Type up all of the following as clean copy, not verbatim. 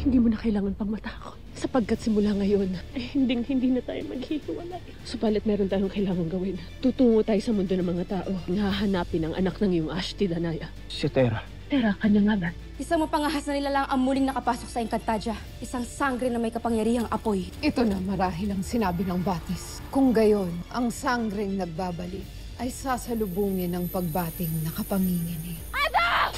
Hindi mo na kailangan pang matakot. Sapagkat simula ngayon, ay hindi na tayo maghihiwalay. Subalit meron tayong kailangan gawin. Tutungo tayo sa mundo ng mga tao. Hahanapin ang anak ng iyong Ashti Danaya. Si Tera. Tera, kanyang ngalan. Isang mapangahas na nilalang ang muling nakapasok sa Encantadia. Isang sangre na may kapangyarihang apoy. Ito na marahil ang sinabi ng Batis. Kung gayon, ang sangreng nagbabalik ay sasalubungin ng pagbating na kapamingin. Ada!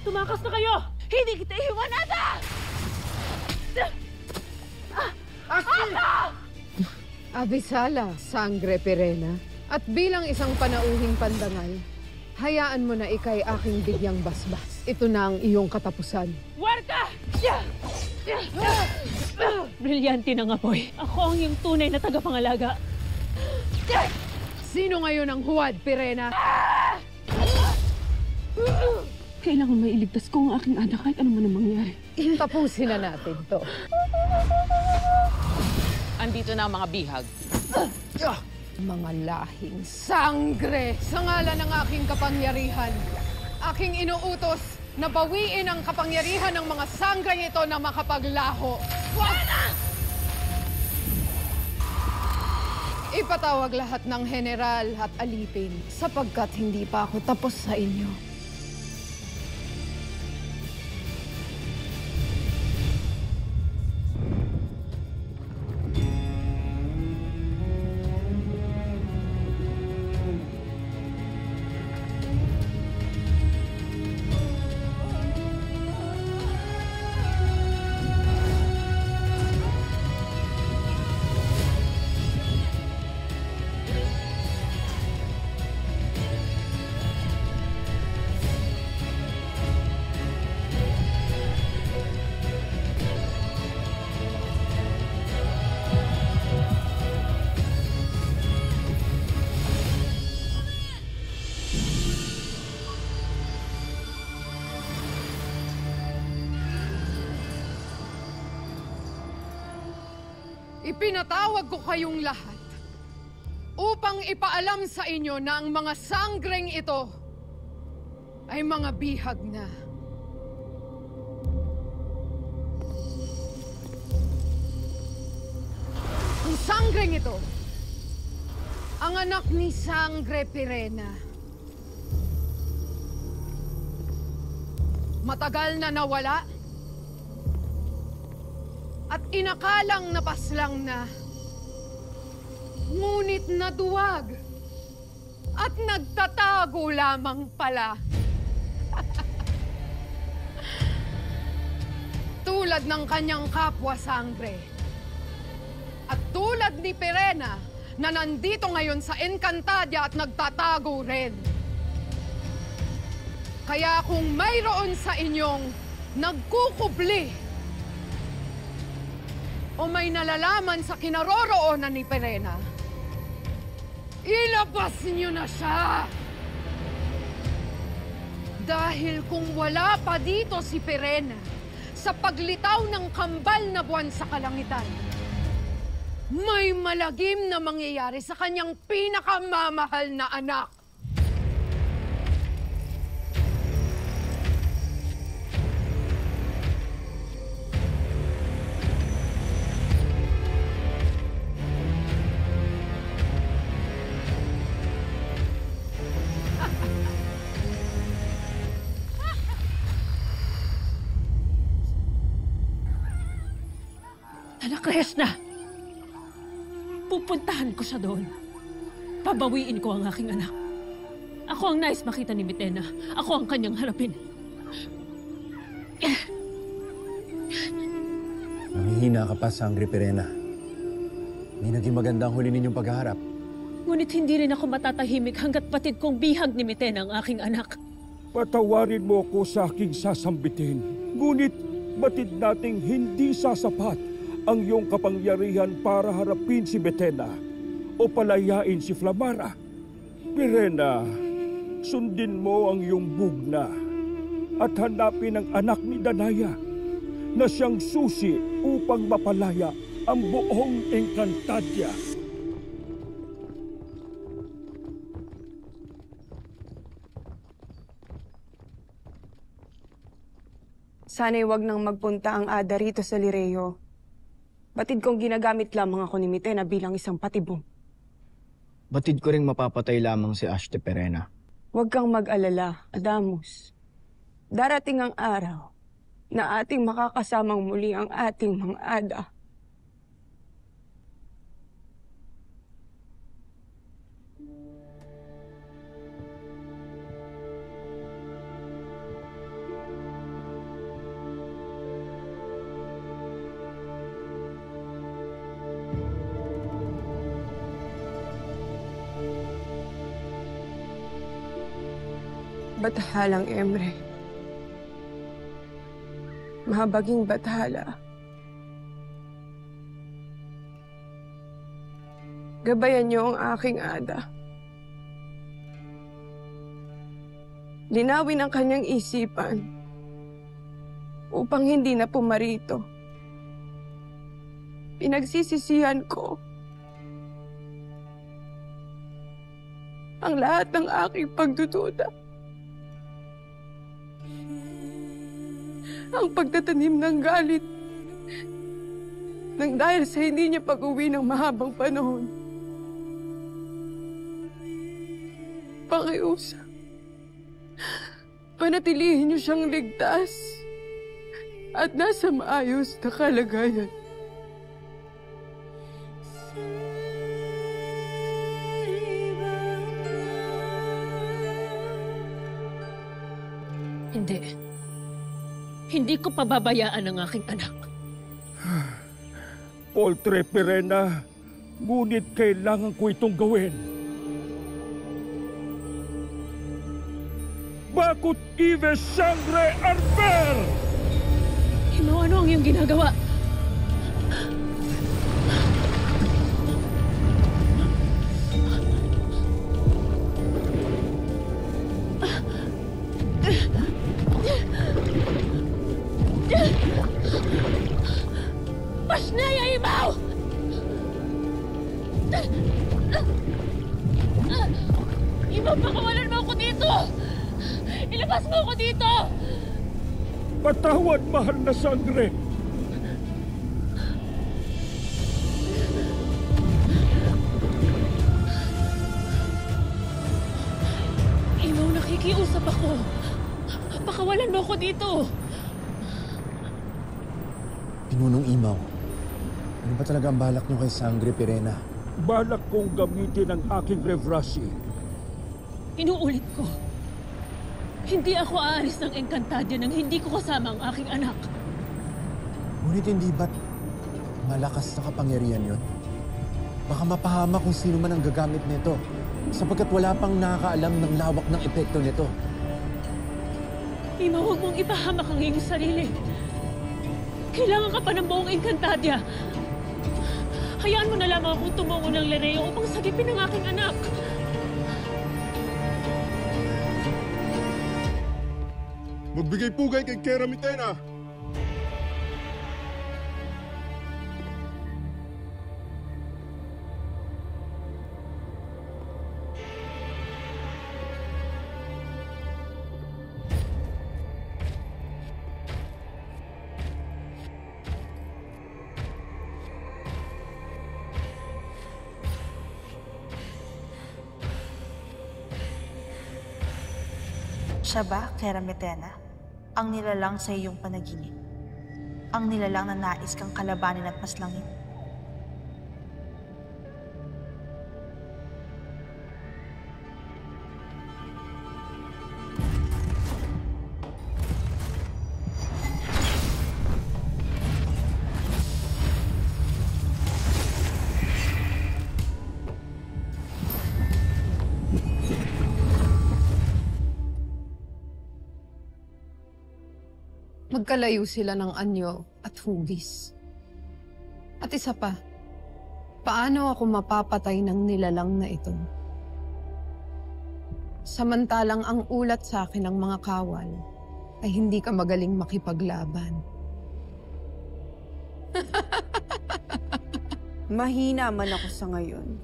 Tumakas na kayo! Hindi kita iwan, Ada! Abisala, Sangre Pirena. At bilang isang panauhing pandangal, hayaan mo na ikay aking bigyang basbas. Ito na ang iyong katapusan. Warka! Brilyante ng apoy. Ako ang iyong tunay na tagapangalaga. Sino ngayon ang huwad, Pirena? Kailangan mailigtas ko ang aking anak kahit ano man ang mangyari. Tapusin na natin to. Andito na ang mga bihag. Mga lahing sangre! Sa ngalan ng aking kapangyarihan, aking inuutos na bawiin ang kapangyarihan ng mga sangreng ito na makapaglaho. Ipatawag lahat ng general at alipin sapagkat hindi pa ako tapos sa inyo. Ipinatawag ko kayong lahat upang ipaalam sa inyo na ang mga sangreng ito ay mga bihag na. Ang sangreng ito, ang anak ni Sangre Pirena. Matagal na nawala at inakalang napaslang na. Ngunit naduwag at nagtatago lamang pala. Tulad ng kanyang kapwa sangre. At tulad ni Pirena na nandito ngayon sa Encantadia at nagtatago rin. Kaya kung mayroon sa inyong nagkukubli o may nalalaman sa kinaroroonan ni Pirena, ilabas niyo na siya! Dahil kung wala pa dito si Pirena sa paglitaw ng kambal na buwan sa kalangitan, may malagim na mangyayari sa kanyang pinakamamahal na anak. Anak Resna! Pupuntahan ko siya doon. Pabawiin ko ang aking anak. Ako ang nais makita ni Mitena. Ako ang kanyang harapin. Nanghihina ka pa, Sangre Pirena. May naging magandang huli ninyong paghaharap. Ngunit hindi rin ako matatahimik hanggat patid kong bihag ni Mitena ang aking anak. Patawarin mo ako sa aking sasambitin. Ngunit batid nating hindi sasapat ang iyong kapangyarihan para harapin si Mitena o palayain si Flamara. Pirena, sundin mo ang iyong bugna at hanapin ang anak ni Danaya na siyang susi upang mapalaya ang buong Encantadia. Sana'y wag nang magpunta ang Ada rito sa Lireo. Batid kong ginagamit lamang ako ni Mitena bilang isang patibong. Batid ko ring mapapatay lamang si Ashte Perena. Huwag kang mag-alala, Adamus. Darating ang araw na ating makakasamang muli ang ating mga Ada. Batahalang Emre. Mahabaging bathala. Gabayan niyo ang aking Ada. Linawin ang kanyang isipan upang hindi na pumarito. Pinagsisisihan ko ang lahat ng aking pagdududa. Ang pagtatanim ng galit nang dahil sa hindi niya pag-uwi ng mahabang panahon. Pakiusap, panatilihin niyo siyang ligtas at nasa maayos na kalagayan. Hindi. Hindi ko pababayaan ang aking anak. Poltre Perena, ngunit kailangan ko itong gawin. Bakit Ives Sangre Arber? Himo, ano ang iyong ginagawa? Pasnaya, Ibaw! Ibaw, pakawalan mo ako dito! Ilabas mo ako dito! Patawad, mahal na Sangre. Ibaw, nakikiusap ako. Pakawalan mo ako dito! Pinunong Imaw, ano ba talaga ang balak niyo kay Sangre Perena? Balak kong gamitin ang aking Revrasi. Inuulit ko. Hindi ako aalis ng Encantadia nang hindi ko kasama ang aking anak. Ngunit hindi ba't malakas na kapangyarihan yun? Baka mapahama kung sino man ang gagamit nito, sapagkat wala pang nakakaalam ng lawak ng epekto nito. Ima, huwag mong ipahamak ang iyong sarili. Kailangan ka pa ng buong Encantadia. Hayaan mo na lamang akong tumungo ng Lireo upang sagipin ang aking anak. Magbigay pugay kay Kera Mitena! Siya ba, Kera Mitena, ang nilalang sa iyong panaginip? Ang nilalang na nais kang kalabanin at maslangin? Magkalayo sila ng anyo at hugis. At isa pa, paano ako mapapatay ng nilalang na ito? Samantalang ang ulat sa akin ng mga kawal ay hindi ka magaling makipaglaban. Mahina man ako sa ngayon,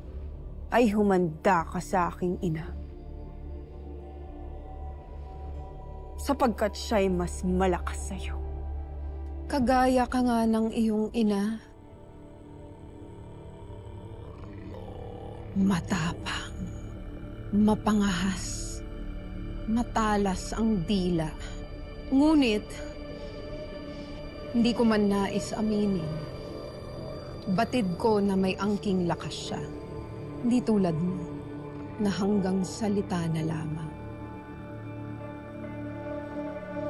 ay humanda ka sa aking ina. Sapagkat siya'y mas malakas sa'yo. Kagaya ka nga ng iyong ina. Matapang, mapangahas, matalas ang dila. Ngunit, hindi ko man nais aminin. Batid ko na may angking lakas siya. Hindi tulad mo, na hanggang salita na lamang.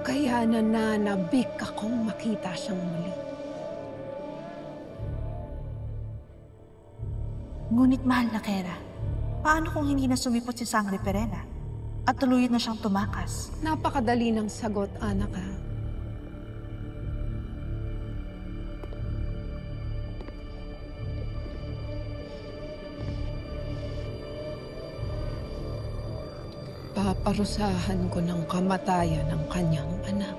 Kaya nananabik akong makita siyang muli. Ngunit mahal na Kera, paano kung hindi na sumipot si Sangre Perena at tuluyan na siyang tumakas? Napakadali ng sagot, anak ha. Paparusahan ko ng kamatayan ng kanyang anak.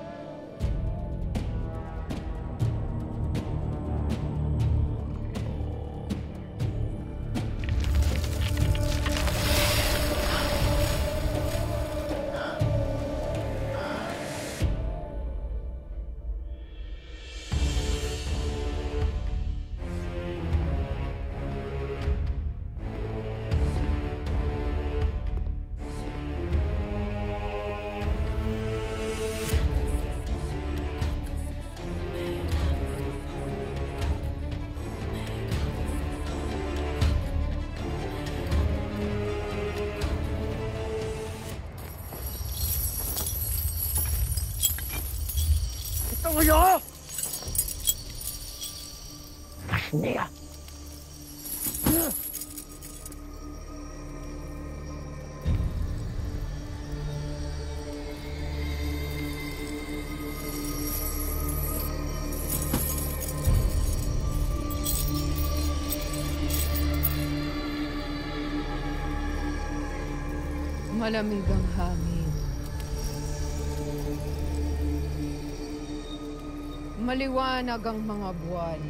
Kayo! Niya! Malamig ang hangin. Maliwanag ang mga buwan.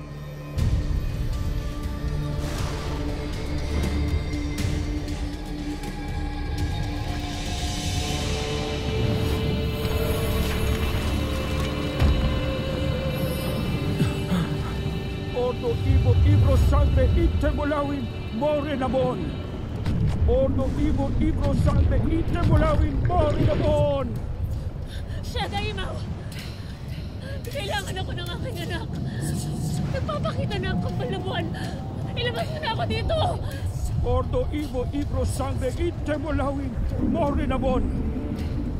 Ordo Ivo Ibro Sangre Itemolawin Morenamon! Ordo Ivo Ibro Sangre Itemolawin Morenamon! Shadaimaw! Kailangan ako ng aking anak. Nagpapakita na ang kapal na buwan. Ilabas mo na ako dito! Ordo Ivo Ibro Sangre Itemolawin Morenamon!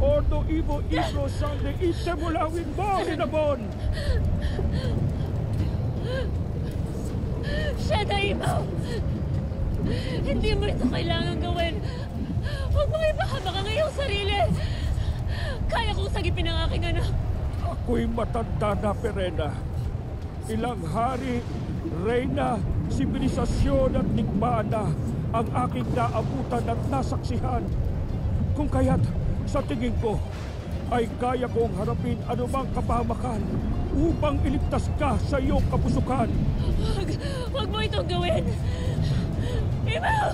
Ordo Ivo Ibro Sangre Itemolawin Morenamon! Shadaimaw! Hindi mo ito kailangan gawin. Huwag mong ipahamak ang iyong sarili. Kaya kong sagipin ang aking anak. Ako'y matanda na, Perena. Ilang hari, reyna, sibilisasyon at nikmana ang aking naabutan at nasaksihan. Kung kaya't, sa tingin ko, ay kaya kong harapin anumang kapahamakan upang iligtas ka sa iyong kapusukan. Huwag mo itong gawin! Imaw!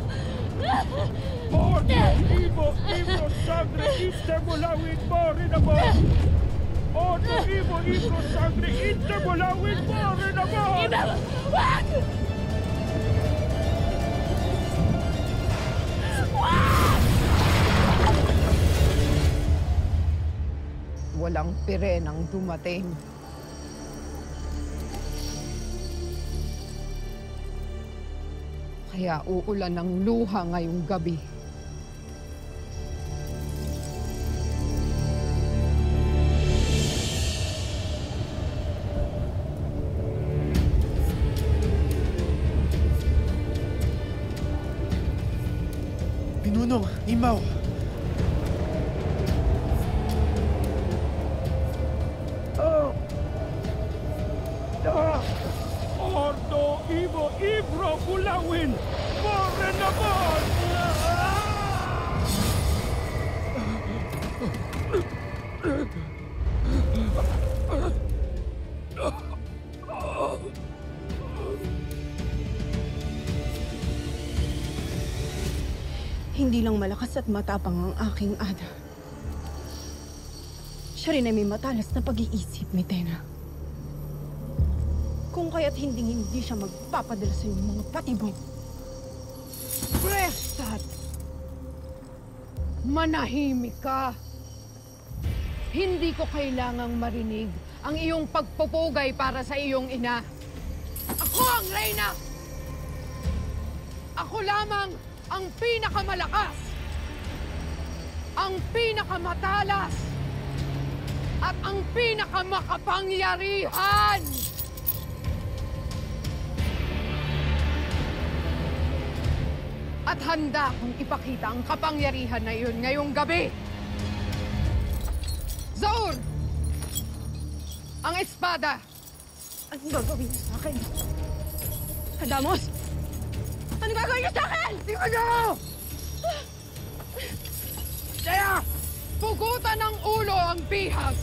Ordo Ivo Ibro Sangre Itemolawin Morenamon! Ordo Ivo Ibro Sangre Itemolawin Morenamon! Imaw! Wag! Wag! Walang Pirenang dumating. Kaya uulan ng luha ngayong gabi. Pinunong, Imaw! Ordo Ivo Ibro Bulawin Morenamon! Hindi lang malakas at matapang ang aking ada. Siya rin ay may matalas na pag-iisip, Mitena. Kung kaya't hindi siya magpapadala sa iyong mga patibong. Prestat! Manahimik ka. Hindi ko kailangang marinig ang iyong pagpupugay para sa iyong ina. Ako ang reyna! Ako lamang ang pinakamalakas, ang pinakamatalas, at ang pinakamakapangyarihan! At handa kong ipakita ang kapangyarihan na iyon ngayong gabi. Zaur! Ang espada! Anong gagawin niyo sa akin? Adamos! Anong gagawin niyo sa akin? Tingnan niyo! Kaya, pugutan ng ulo ang bihag!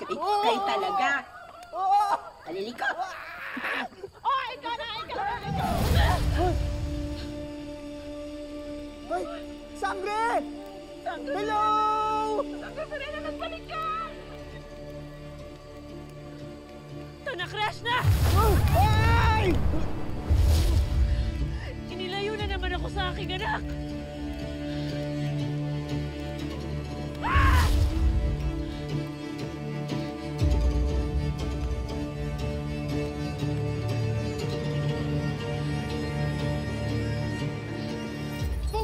Kayo talaga. Taliliko. Oh, ikaw na! Ay! Sangre! Hello! Sangre, Perena, nagbalik ka! Ito na, crash na! Ay! Inilayo na naman ako sa aking anak!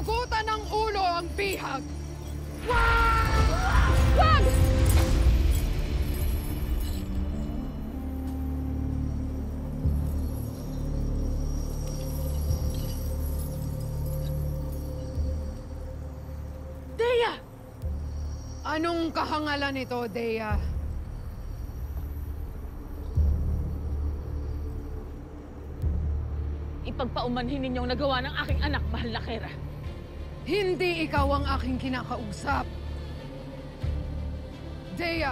Pugutan ng ulo ang bihag! Wag! Dea! Anong kahangalan nito, Dea? Ipagpaumanhin ninyong nagawa ng aking anak, mahal na Kera. Hindi ikaw ang aking kinakausap. Dea,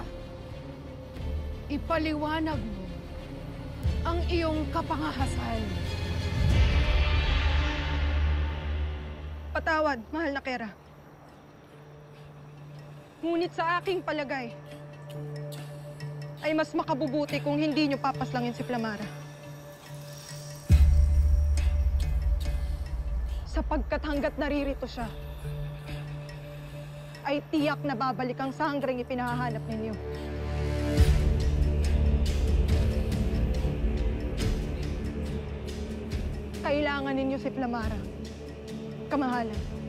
ipaliwanag mo ang iyong kapangahasan. Patawad, mahal na Kera. Ngunit sa aking palagay, ay mas makabubuti kung hindi niyo papaslangin si Flamara. Sapagkat hanggat naririto siya, ay tiyak na babalik ang sangreng ipinahahanap ninyo. Kailangan ninyo si Flamara. Kamahalan.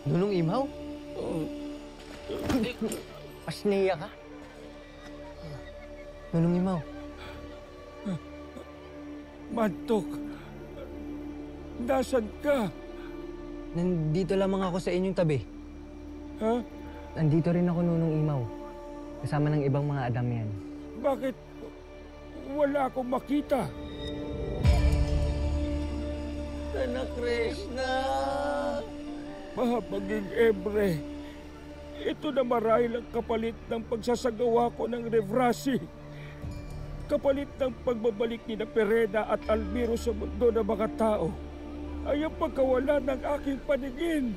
Nunong Imaw? Pasniya ka? Nunong Imaw? Mantok, nasan ka? Nandito lamang ako sa inyong tabi. Ha? Nandito rin ako, Nunong Imaw. Kasama ng ibang mga Adamyan. Bakit wala akong makita? Anak Krishna! Mahabaging Ebre, ito na marahil ang kapalit ng pagsasagawa ko ng Revrasi. Kapalit ng pagbabalik ni na Perena at Almiro sa mundo ng mga tao ay ang pagkawala ng aking paningin.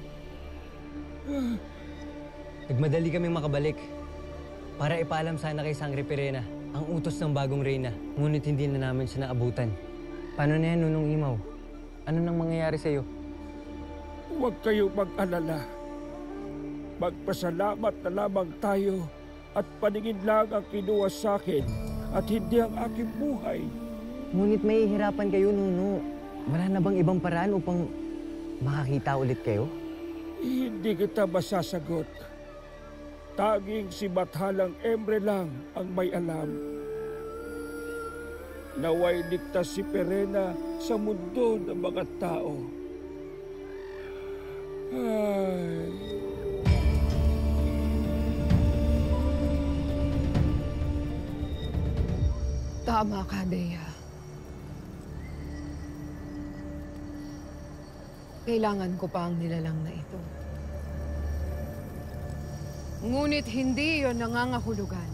Nagmadali kami makabalik para ipaalam sana kay Sangre Perena ang utos ng bagong reyna, ngunit hindi na namin siya naabutan. Paano na yan, Nunong Imaw? Ano nang mangyayari sa'yo? Huwag kayo mag-alala. Magpasalamat na lamang tayo at paningin lang ang kinuha sa akin at hindi ang aking buhay. Ngunit may hirapan kayo, Nuno. Wala na bang ibang paraan upang makakita ulit kayo? Hindi kita masasagot. Tanging si Bathalang Emre lang ang may alam. Naway ligtas si Perena sa mundo ng mga tao. Ay... Tama ka, Dea. Kailangan ko pa ang nilalang na ito. Ngunit hindi yon nangangahulugan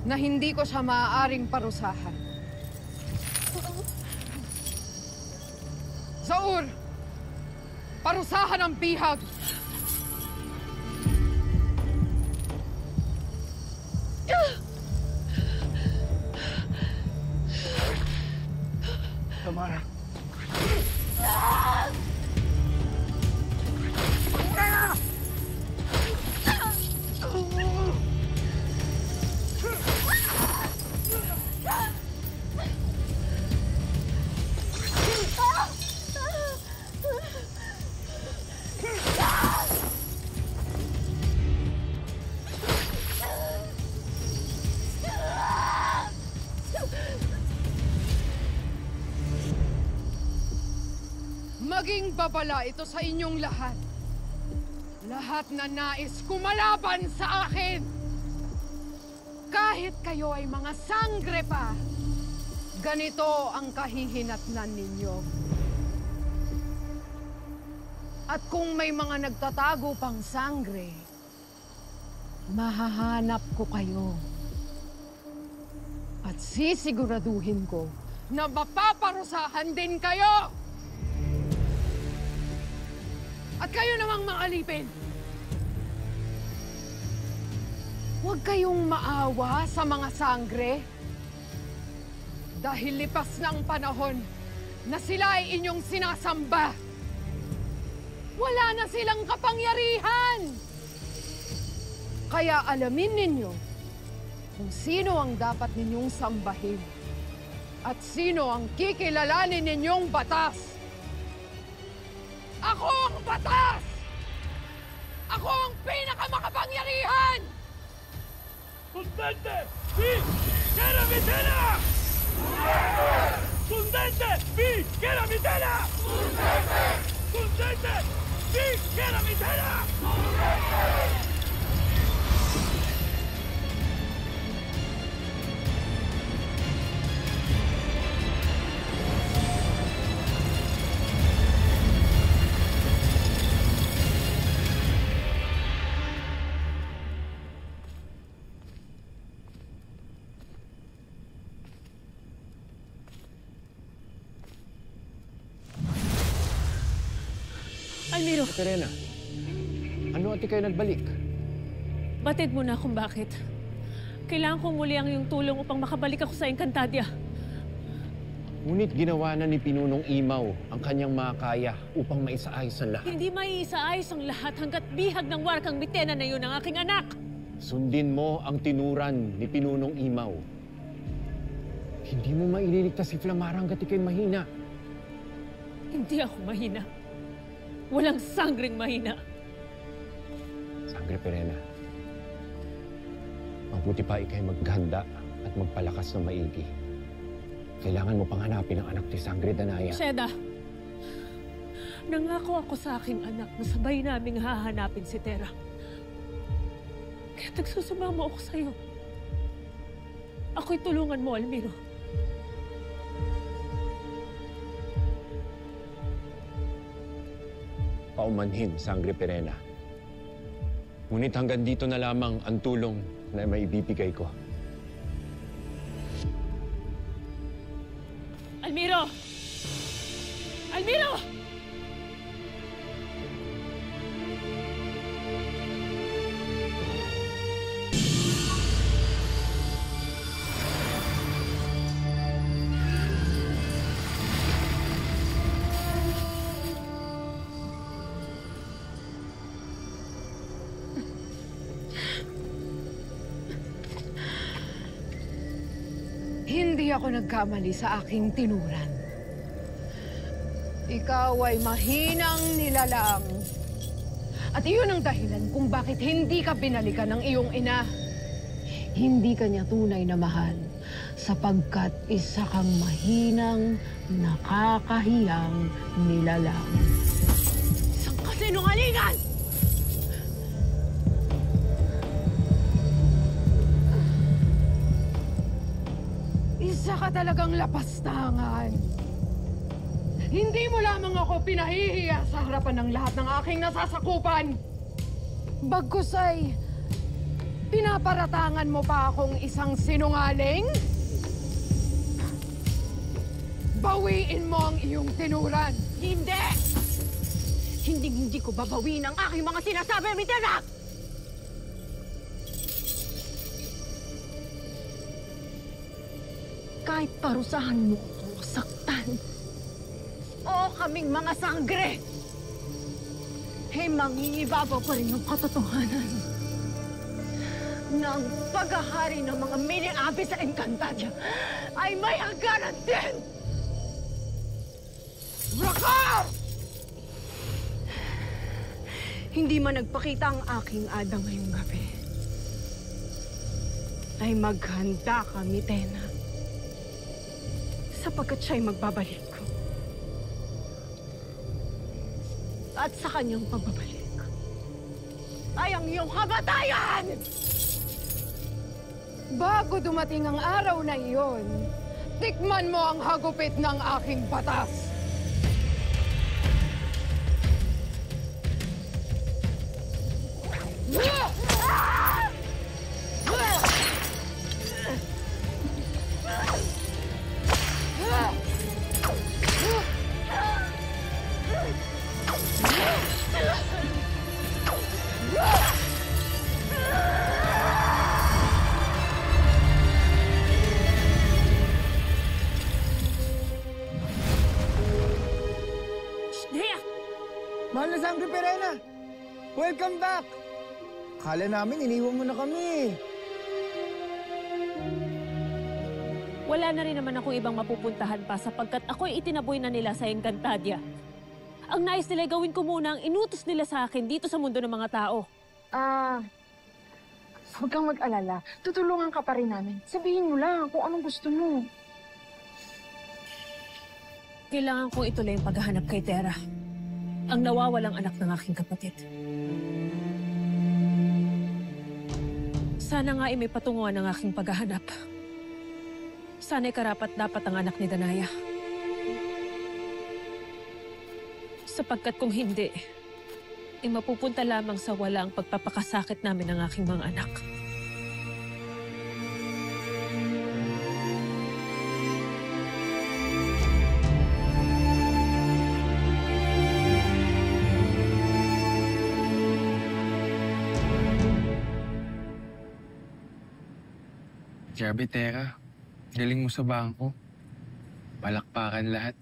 na hindi ko siya maaaring parusahan. Zaur! Parusahan ang bihag! Tamara. Maging babala ito sa inyong lahat. Lahat na nais kumalaban sa akin. Kahit kayo ay mga sangre pa, ganito ang kahihinatnan ninyo. At kung may mga nagtatago pang sangre, mahahanap ko kayo. At sisiguraduhin ko na mapaparusahan din kayo! At kayo namang mga alipin! Huwag kayong maawa sa mga sangre. Dahil lipas ng panahon na sila ay inyong sinasamba. Wala na silang kapangyarihan! Kaya alamin ninyo kung sino ang dapat ninyong sambahin at sino ang kikilalanin ninyong batas. Ako ang batas! Ako ang pinakamakapangyarihan! Sundente! Vi! Keramitena! Sundente! Vi! Keramitena! Sundente! Vi! Keramitena! Almiro! Perena, ano ati kayo nagbalik? Batid mo na kung bakit. Kailangan kong muli ang iyong tulong upang makabalik ako sa Encantadia. Ngunit ginawa na ni Pinunong Imaw ang kanyang makaya upang maisaayos ang lahat. Hindi maisaayos ang lahat hanggat bihag ng Warkang Mitena na yun ang aking anak! Sundin mo ang tinuran ni Pinunong Imaw. Hindi mo maililigtas si Flamara hanggat ikaw'y mahina. Hindi ako mahina. Walang sanggring mahina. Sangre Perena, mabuti pa ikaw'y maghanda at magpalakas ng maigi. Kailangan mo panghanapin ang anak ni Sangre Danaya. Sheda, nangako ako sa aking anak na sabay naming hahanapin si Terra. Kaya nagsusumama ako sa'yo. Ako'y tulungan mo, Almiro. Paumanhin, Sangre Perena. Ngunit hanggang dito na lamang ang tulong na maibibigay ko. Almiro! Almiro! Hindi ako nagkamali sa aking tinuran. Ikaw ay mahinang nilalang At iyon ang dahilan kung bakit hindi ka binalikan ng iyong ina. Hindi ka niya tunay na mahal sapagkat isa kang mahinang, nakakahiyang nilalang. Isang kasinungalingan! Isa ka talagang lapastangan. Hindi mo lamang ako pinahihiya sa harapan ng lahat ng aking nasasakupan. Bagkus ay pinaparatangan mo pa akong isang sinungaling? Bawiin mo ang iyong tinuran. Hindi! Hindi ko babawiin ang aking mga sinasabi, Mitena! Kahit parusahan mo kung saktan, o kaming mga sangre, mangingibabaw pa rin ang katotohanan na ang paghahari ng mga mini-abi sa Encantadia ay may hangganan din! Rakar! Hindi man nagpakita ang aking Ada ngayong gabi, ay maghanda ka, Mitena, sapagkat siya'y magbabalik. At sa kanyang pagbabalik ay ang iyong kamatayan! Bago dumating ang araw na iyon, tikman mo ang hagupit ng aking batas. Mahal na Sangre Perena! Welcome back! Akala namin iniwan mo na kami. Wala na rin naman akong ibang mapupuntahan pa sapagkat ako'y itinaboy na nila sa Encantadia. Ang nais nila gawin ko muna ang inutos nila sa akin dito sa mundo ng mga tao. Huwag kang mag-alala. Tutulungan ka pa rin namin. Sabihin mo lang kung anong gusto mo. Kailangan kong ituloy ang paghahanap kay Terra, ang nawawalang anak ng aking kapatid. Sana nga ay may patunguhan ng aking paghahanap. Sana'y karapat-dapat ang anak ni Danaya. Sapagkat kung hindi, ay mapupunta lamang sa walang pagpapakasakit namin ng aking mga anak. Grabe, Terra. Galing mo sa bangko. Palakpakan lahat.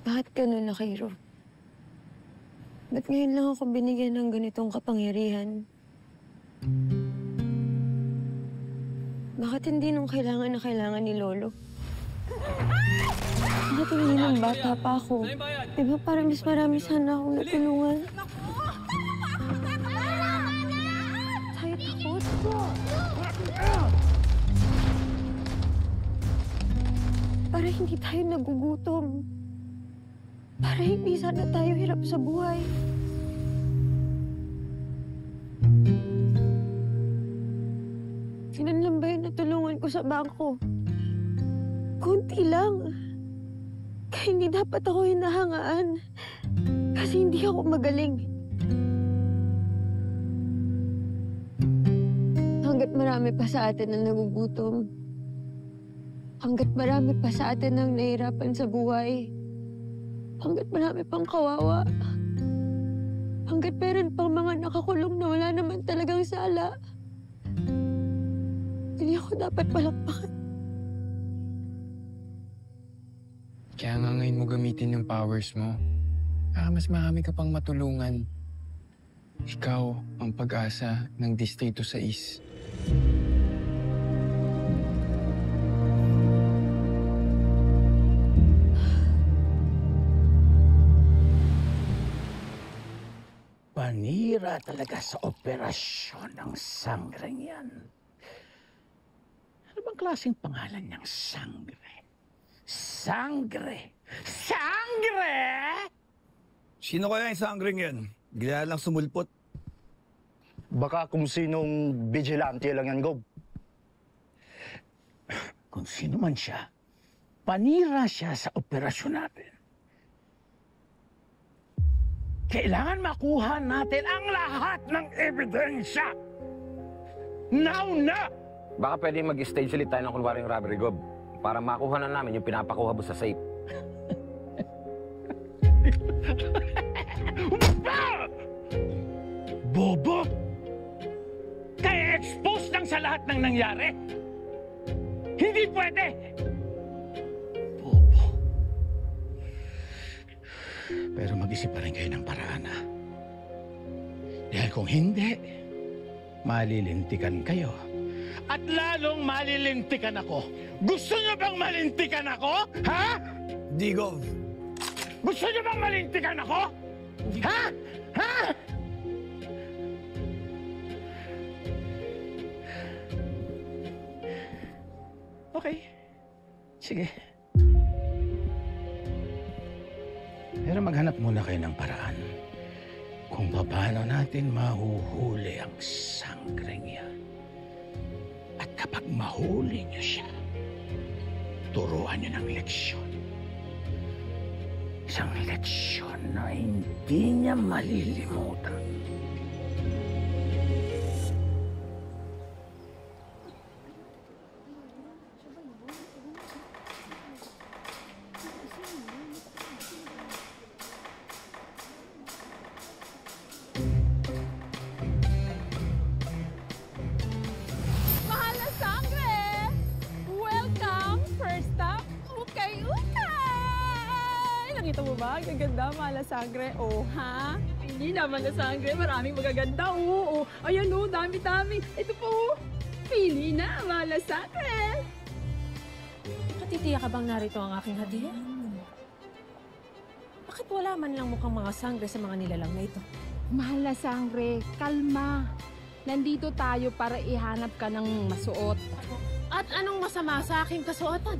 Bakit ganun na, Cairo? Ba't ngayon lang ako binigyan ng ganitong kapangyarihan? Bakit hindi nung kailangan na kailangan ni Lolo? Bakit hindi nung bata pa ako? Diba parang mas marami sana akong natulungan? Tayo takot. Para hindi tayo nagugutom. Para hindi sana tayo hirap sa buhay. Ilan lang ba yung natulungan ko sa bangko? Kunti lang. Kaya hindi dapat ako hinahangaan. Kasi hindi ako magaling. Hanggat marami pa sa atin ang nagugutom. Hanggat marami pa sa atin ang nahihirapan sa buhay. Hanggat marami pang kawawa. Hanggat meron pang mga nakakulong na wala naman talagang sala. Hindi ako dapat palakpakan. Kaya nga ngayon mo gamitin yung powers mo. Para mas marami ka pang matulungan. Ikaw ang pag-asa ng Distrito 6. bihira talaga sa operasyon ng sangreng yan. Ano bang klaseng pangalan niyang sangre? Sangre! Sangre! Sino kaya yung sangreng yan? Bigla lang sumulpot. Baka kung sinong vigilante lang yan, Gob. Kung sino man siya, panira siya sa operasyon natin. Kailangan makuha natin ang lahat ng ebidensya. Now na! Baka pwede mag-stage ulit tayo ng kunwari yung robbery, Gob. Para makuha na namin yung pinapakuha mo sa safe. Bobo! Kaya expose lang sa lahat ng nangyari? Hindi pwede! Bobo. Pero mag-isip pa rin kayo ng paraan, ha? Dahil kung hindi, malilintikan kayo. At lalong malilintikan ako. Gusto niyo bang malintikan ako? Ha? Di, Gov. Gusto niyo bang malintikan ako? Ha? Ha? Okay. Sige. Pero maghanap muna kayo ng paraan kung paano natin mahuhuli ang sangreng yan. At kapag mahuli niyo siya, turuan niyo ng leksyon. Isang leksyon na hindi niya malilimutan. Mahal na sangre! Welcome! First stop, ukay-ukay! Nakita mo ba? Gaganda, mahal na sangre. Oh, ha? Hindi naman na sangre. Maraming magaganda. Oo, ayan o, dami-dami. Ito po, pili na, mahal na sangre. Nakatitiya ka bang narito ang aking hadiah? Bakit wala man lang mukhang mga sangre sa mga nilalang na ito? Mahal na sangre, kalma. Nandito tayo para ihanap ka ng masuot. At anong masama sa aking kasuotan?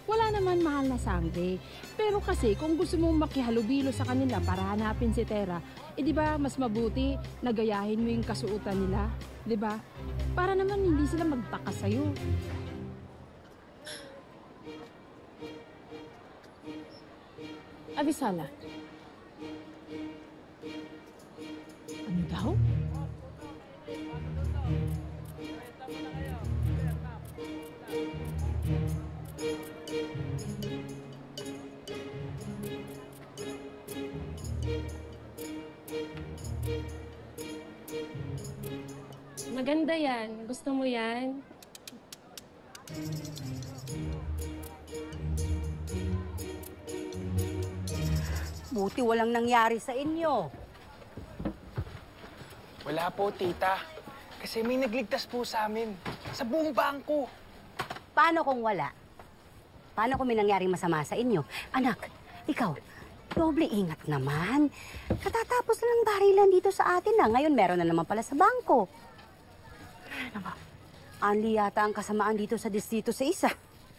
Wala naman, mahal na sangre. Pero kasi kung gusto mong makihalubilo sa kanila para hanapin si Tera, di ba mas mabuti na gayahin mo yung kasuotan nila? Di ba? Para naman hindi sila magtaka sa'yo. Abisala. Ano daw? Maganda yan. Gusto mo yan? Buti walang nangyari sa inyo. Wala po, tita. Kasi may nagligtas po sa amin. Sa buong bangko. Paano kung wala? Paano kung may nangyaring masama sa inyo? Anak, ikaw, doble ingat naman. Katatapos na ng barilan dito sa atin na. Ngayon meron na naman pala sa bangko. Anli yata ang kasamaan dito sa distrito sa isa.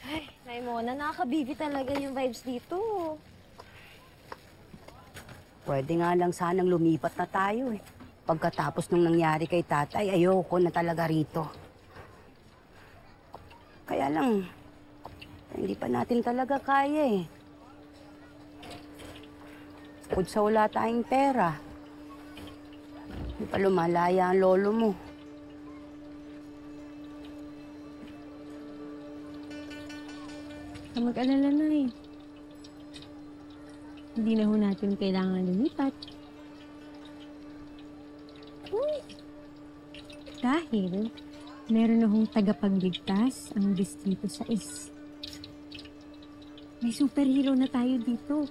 Ay, Raimona, nakakabibi talaga yung vibes dito. Pwede nga lang sanang lumipat na tayo eh. Pagkatapos nung nangyari kay tatay, ayoko na talaga rito. Kaya lang, hindi pa natin talaga kaya eh. Bukod sa wala tayong pera, hindi pa lumalaya ang lolo mo. Mag-alala na eh. Hindi na ho natin kailangan lumipat. Dahil meron na hong tagapagligtas ang distrito sa is. May superhero na tayo dito.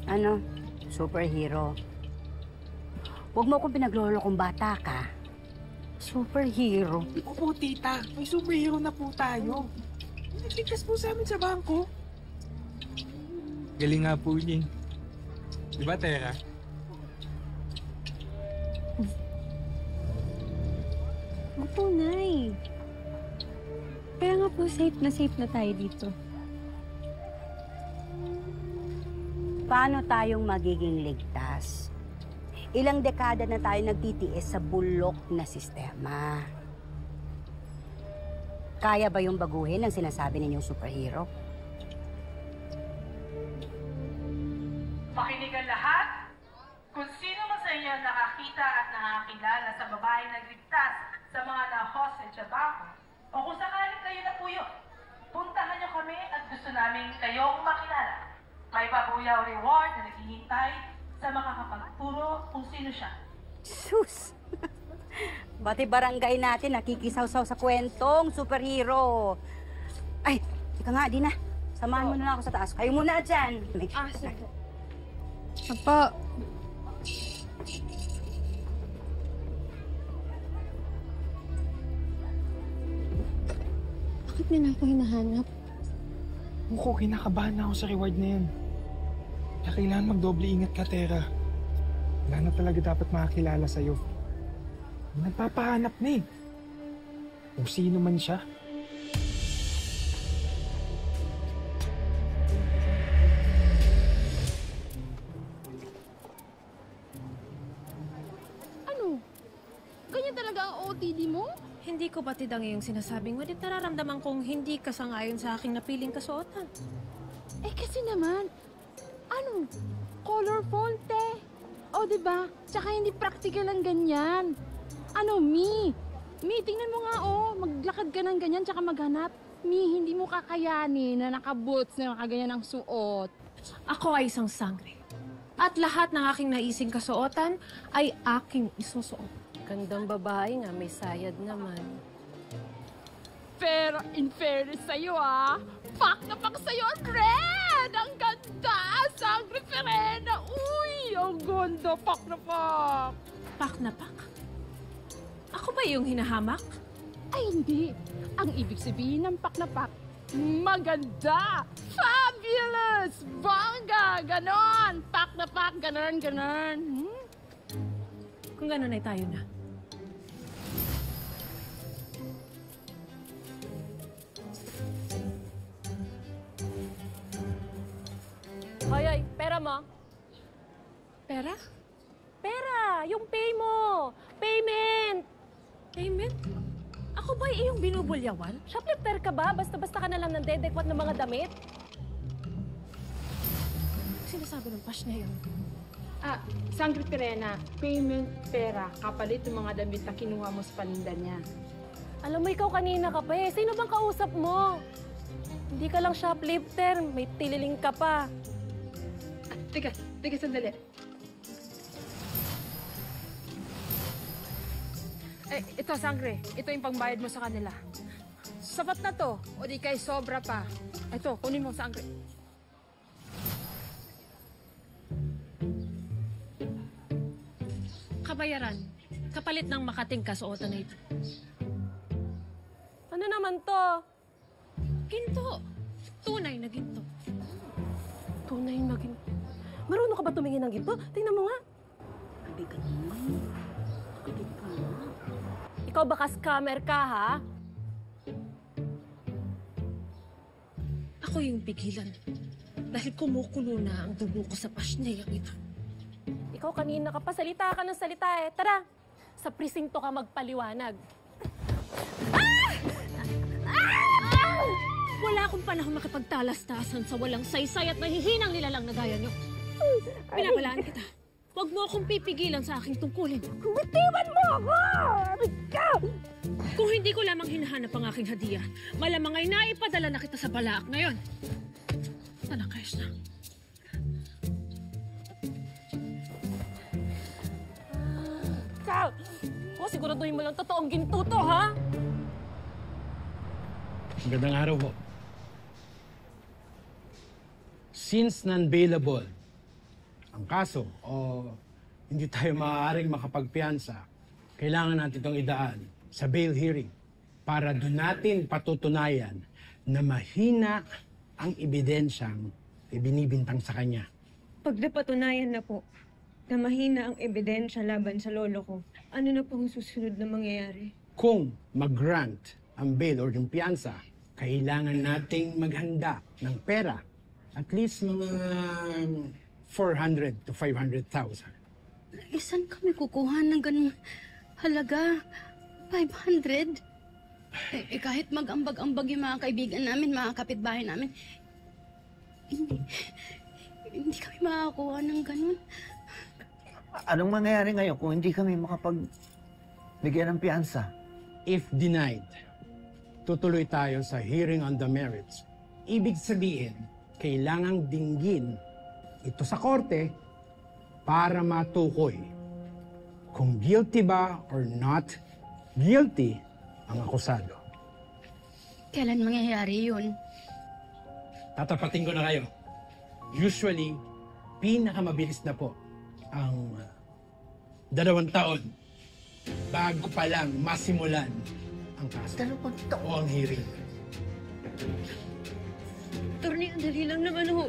Ano? Superhero? Huwag mo akong pinaglolo kung bata ka. Superhero? Opo, tita. May superhero na po tayo. Nagligtas po sa amin sa bangko. Galing nga po niya. Di ba, Tera? Opo, Nay. Kaya nga po, safe na tayo dito. Paano tayong magiging ligtas? Ilang dekada na tayo nagtitiis sa bulok na sistema. Kaya ba yung baguhin ang sinasabi ninyong superhero? Pakinigan lahat, kung sino man sa inyo nakakita at nakakilala sa babaeng nagligtas sa mga na-hostage sa bangko, o kung sakaling kayo na po yun, puntahan niyo kami at gusto namin kayong makilala. May babuyaw reward na naghihintay sa makakapagturo kung sino siya. Sus! Bati barangay natin nakikisaw-saw sa kwentong superhero. Ay, ika nga, Dina. Samahan mo na lang ako sa taas. Kayo muna dyan. Sige. Apa. Bakit niya na ako hinahanap? Muko, kinakabahan na ako sa reward na yan. Kaya kailangan magdoble ingat ka, Tera. Wala na talaga dapat makakilala sa'yo. Nagpapahanap na eh. Kung sino man siya. Ano? Ganyan talaga ang OOTD mo? Hindi ko batid ang iyong sinasabi, ngunit nararamdaman kong hindi ka sangayon sa aking napiling kasuotan. Eh kasi naman, ano? Colorful, te. O, diba? Tsaka hindi practical ang ganyan. Ano, Mi, tingnan mo nga, maglakad ka ng ganyan tsaka maghanap. Mi, hindi mo kakayanin na naka-boots na nakaganyan ang suot. Ako ay isang sangre. At lahat ng aking naising kasuotan ay aking isusuot. Gandang babae nga, may sayad naman. Pero in fairness sa'yo, pak na pak sa'yo ang red! Ang ganda! Sangre Perena! Uy! Ang ganda! Pak na pak! Pak na pak? Ako ba yung hinahamak? Ay, hindi. Ang ibig sabihin ng pak na pak, maganda! Fabulous! Bongga! Ganon! Pak na pak! Ganon, ganon! Kung ganon ay tayo na. Hoy, pera mo. Pera? Pera! Yung pay mo! Payment! Payment? Ako ba iyong binubulyawan? Shoplifter ka ba? Basta-basta ka na lang ng dedekwat ng mga damit? Sinasabi ng pash na yun. Sangre Perena, payment, pera, kapalit ng mga damit na kinuha mo sa paninda niya. Alam mo, ikaw kanina ka pa eh. Sino bang kausap mo? Hindi ka lang shoplifter, may tililing ka pa. Teka sandali. Ito, Sangre. Ito yung pangbayad mo sa kanila. Sapat na to, o di kay sobra pa. Ito, kunin mo, Sangre. Kabayaran. Kapalit ng makating kasuotan na ito. Ano naman to? Ginto. Tunay na ginto. Tunay na ginto. Marunong ka ba tumingin ng ginto? Tingnan mo nga. Kabigat mo. Kabigat ka nga. Ikaw baka scammer ka, ha? Ako yung pigilan. Dahil kumukulo na ang dugo ko sa pasneyang ito. Ikaw kanina ka pa. Salita ka ng salita eh. Tara, sa presinto ka magpaliwanag. Wala akong panahon makipagtalastasan sa walang saysay at nahihinang nilalang na gaya niyo. Pinapalaan kita. Huwag mo akong pipigilan sa aking tungkulin. Bitiwan mo ako! Ikaw! Kung hindi ko lamang hinahanap ang aking hadiah, malamang ay naipadala na kita sa balaak ngayon. Talakayos na. Ikaw! Siguraduhin mo lang totoong ginto to, ha? Magandang araw ho. Since non-bailable ang kaso o hindi tayo maaaring makapagpiyansa, kailangan natin itong idaan sa bail hearing para doon natin patutunayan na mahina ang ebidensyang ibinibintang sa kanya. Pag napatunayan na po na mahina ang ebidensya laban sa lolo ko, ano na po ang susunod na mangyayari? Kung mag-grant ang bail or yung piyansa, kailangan nating maghanda ng pera. At least mga 400 to 500,000. Saan kami kukuha ng ganung halaga? 500? Kahit mag-ambag-ambag yung mga kaibigan namin, mga kapitbahay namin, hindi kami makakuha ng ganun. Anong mangyayari ngayon kung hindi kami makapagbigyan ng piyansa? If denied, tutuloy tayo sa hearing on the merits. Ibig sabihin, kailangang dinggin ito sa korte para matukoy kung guilty ba or not guilty ang akusado. Kailan mangyayari yun? Tatapatin ko na kayo. Usually, pinakamabilis na po ang 2 taon bago pa lang masimulan ang kaso. 2 taon? O ang hearing. Attorney, ang dali lang naman ho.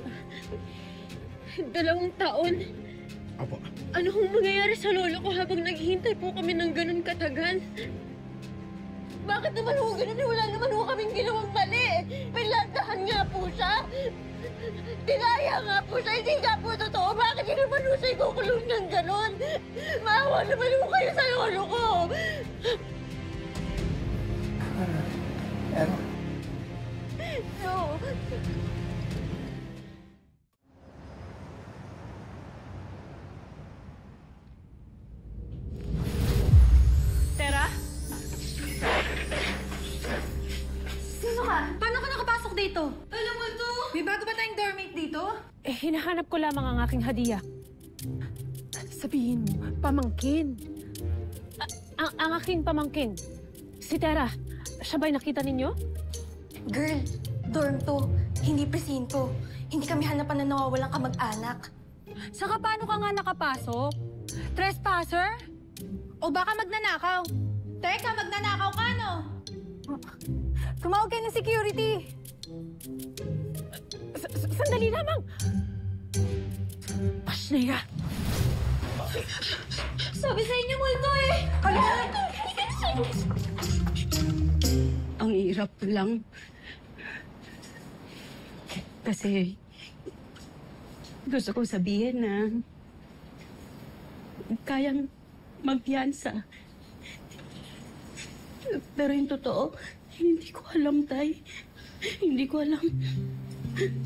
2 taon? Opo. Ano hong mangyayari sa lolo ko habang naghihintay po kami ng ganun katagal? Bakit naman ho ganun? Wala naman ho kaming ginawang mali. Pinlantahan nga po siya. Tinaya nga po siya. Hindi nga po totoo. Bakit hindi naman ho siya ikukulong ng ganun? Maawa naman ho kayo sa lolo ko. Pero, No. Tera? Sino ka? Paano ka nakapasok dito? Alam mo to! May bago ba tayong doormate dito? Hinahanap ko lamang ang aking hadiah. Sabihin mo, pamangkin. Ang aking pamangkin. Si Tera. Siya ba'y nakita ninyo? Girl, dorm to. Hindi presinto. Hindi kami hanapan na nawawalang kamag-anak. Saka paano ka nga nakapasok? Trespasser? O baka magnanakaw? Teka, magnanakaw ka, no? Tumawag kayo ng security. Sandali lamang! Ashley! Sabi sa inyo, multo eh! Ang hirap lang. Kasi gusto kong sabihin na kayang magpiyansa. Pero yung totoo, hindi ko alam, Tay. Hindi ko alam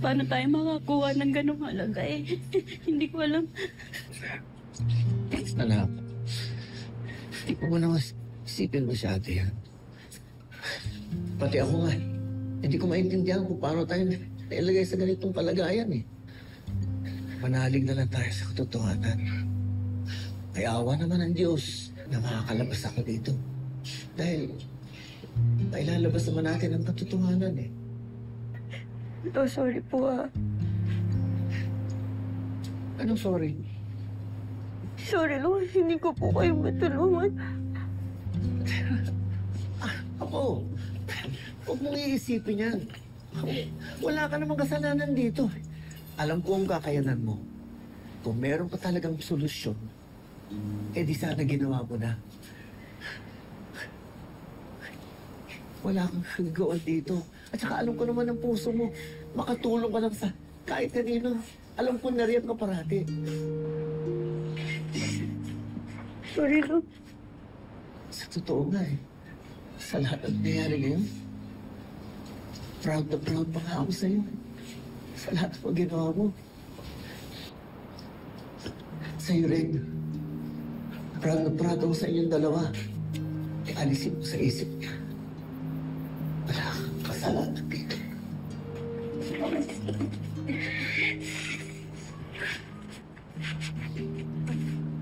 paano tayo makakuha ng ganong halaga eh. Hindi ko alam. anak, hindi ko mo naman isipin masyado yan. Pati ako nga, hindi ko maintindihan kung paano tayo nailagay sa ganitong kalagayan eh. Manalig na lang tayo sa katotohanan. May awa naman ng Diyos na makakalabas ako dito. Dahil mailalabas naman natin ang katotohanan eh. Oh, sorry po ah. Anong sorry? Sorry Lord, hindi ko po kayo matulungan. Ako, huwag mong iisipin yan. Wala ka namang kasalanan dito. Alam ko ang kakayanan mo. Kung meron pa talagang solusyon, eh di sana ginawa mo na. Wala kang gagawin dito. At saka alam ko naman ang puso mo. Makatulong ka lang sa kahit kanino. Alam ko na rin ka parati. Sorry Lord. Sa totoo nga eh. Sa lahat ng nangyayari ngayon, proud na proud pa nga ako sa'yo. Sa lahat ng ginawa mo. Sa'yo rin. Proud na proud ako sa inyong dalawa. E alisin mo sa isip niya. Wala kang kasalanan dito.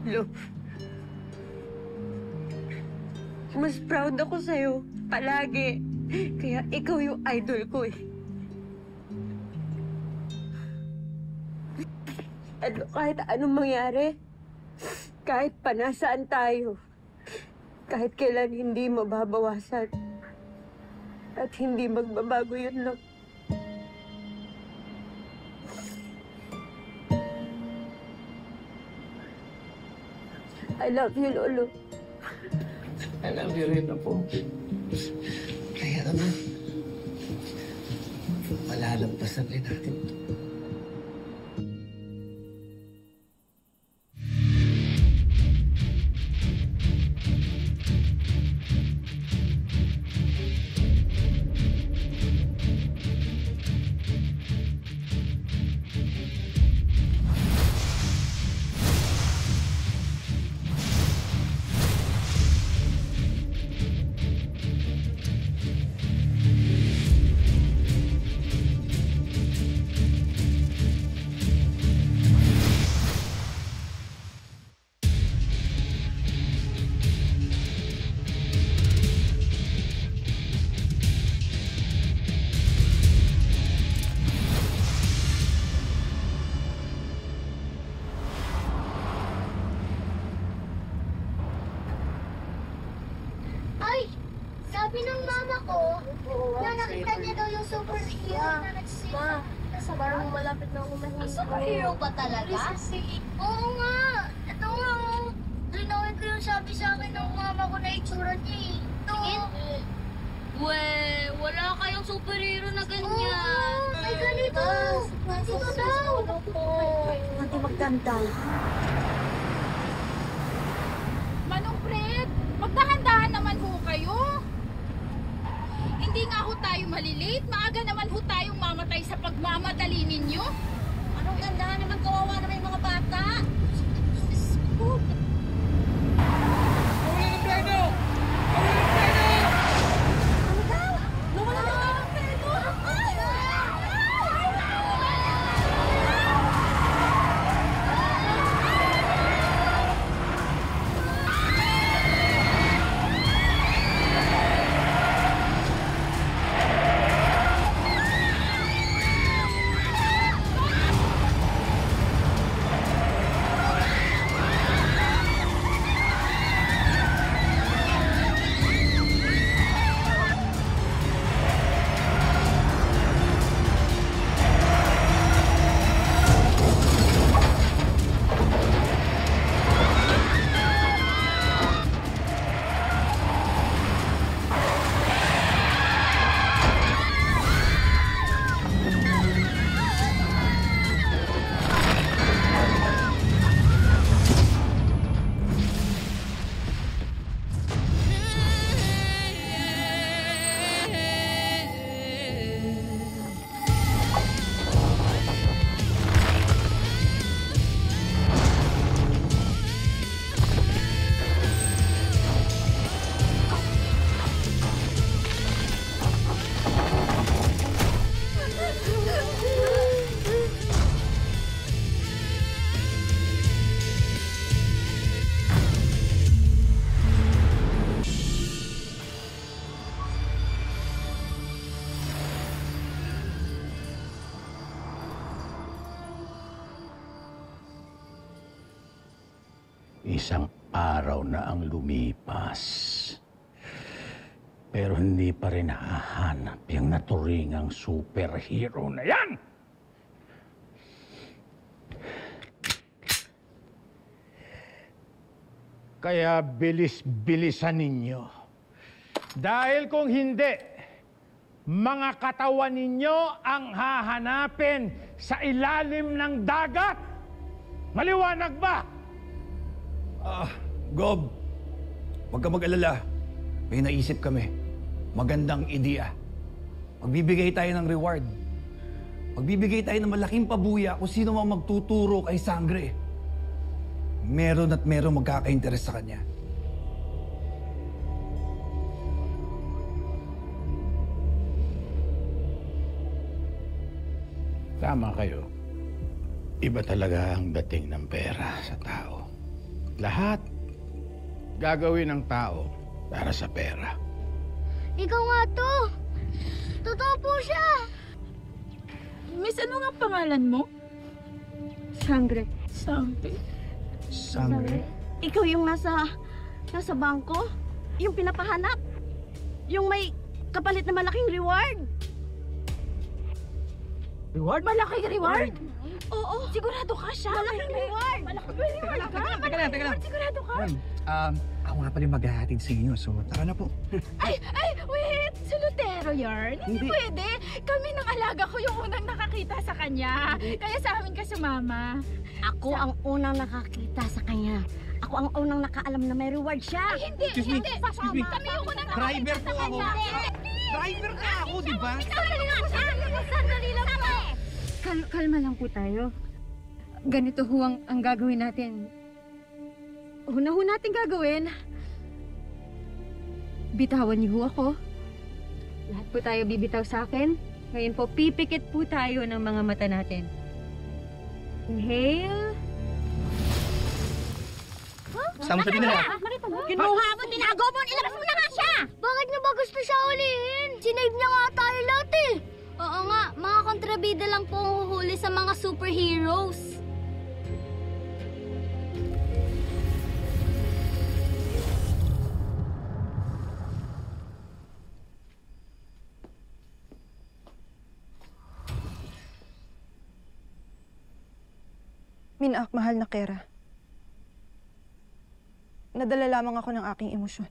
Lo, mas proud ako sa'yo. Palagi. Kaya ikaw yung idol ko eh. At kahit anong mangyari, kahit pa nasaan tayo, kahit kailan hindi mababawasan, at hindi magbabago yun lang. I love you, Lolo. Alam niyo rin na po. Kaya naman, malalampasan rin natin ito. Sabi ng mama ko, na nakita niya daw yung superhero na nagsipa. Parang malapit na ako mahilo. Superhero ba talaga? Oo nga. Ito nga, oh. Linawin ko yung sabi sa akin ng mama ko na itsura niya eh. Ito. Wala kayong superhero na ganyan. May ganito. Dito daw. Mati magganda. Manong Fred, magdahan-dahan naman ho kayo. Hindi nga ho tayo malilate. Maaga naman ho tayong mamatay sa pagmamadali ninyo. Anong ganda naman, kawawa naman yung mga bata. Isang araw na ang lumipas. Pero hindi pa rin nahahanap yung naturingang superhero na yan! Kaya bilis-bilisan ninyo. Dahil kung hindi, mga katawan ninyo ang hahanapin sa ilalim ng dagat. Maliwanag ba? Gob, huwag ka mag-alala. May naisip kami. Magandang ideya. Magbibigay tayo ng reward. Magbibigay tayo ng malaking pabuya kung sino mang magtuturo kay Sangre. Meron at meron magkaka-interest sa kanya. Tama kayo. Iba talaga ang dating ng pera sa tao. Lahat gagawin ng tao para sa pera. Ikaw nga to! Totoo po siya! Miss, ano nga pangalan mo? Sangre. Sangre? Sangre? Ikaw yung nasa bangko? Yung pinapahanap? Yung may kapalit na malaking reward? Reward? Malaking reward? Oo. Sigurado ka siya. Malaking reward. Malaking reward ka. Teka lang. Sigurado ka. Ako nga pala yung maghahatid sa inyo, so tara na po. Ay, wait! Si Lutero yarn? Hindi pwede. Kami ng alaga ko yung unang nakakita sa kanya. Kaya sa amin ka sumama. Ako ang unang nakakita sa kanya. Ako ang unang nakaalam na may reward siya. Ay, hindi. Excuse me. Kami yung unang nakakita Driver sa po ako. kanya. Driver ka ako, di ba? Sandali lang po. Kalma lang po tayo. Ganito ho ang gagawin natin. Una ho natin gagawin. Bitawan niyo ho ako. Lahat po tayo bibitaw sa akin. Ngayon po, pipikit po tayo ng mga mata natin. Inhale. Saan mo sabihin nila? Kinuha mo, tinago mo, ilabas mo na nga siya! Bakit niyo ba gusto siya hulihin? Sinave niya nga tayo lahat eh. Oo nga, mga kontrabida lang po ang huhuli sa mga superheroes. Minak, mahal na Kera. Nadala lamang ako ng aking emosyon.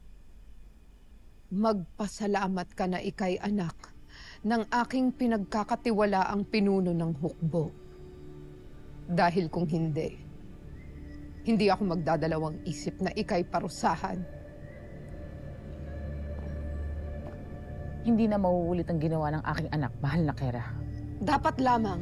Magpasalamat ka na ikay anak ng aking pinagkakatiwalaang pinuno ng hukbo. Dahil kung hindi ako magdadalawang isip na ikay parusahan. Hindi na mauulit ang ginawa ng aking anak, mahal na Kera. Dapat lamang.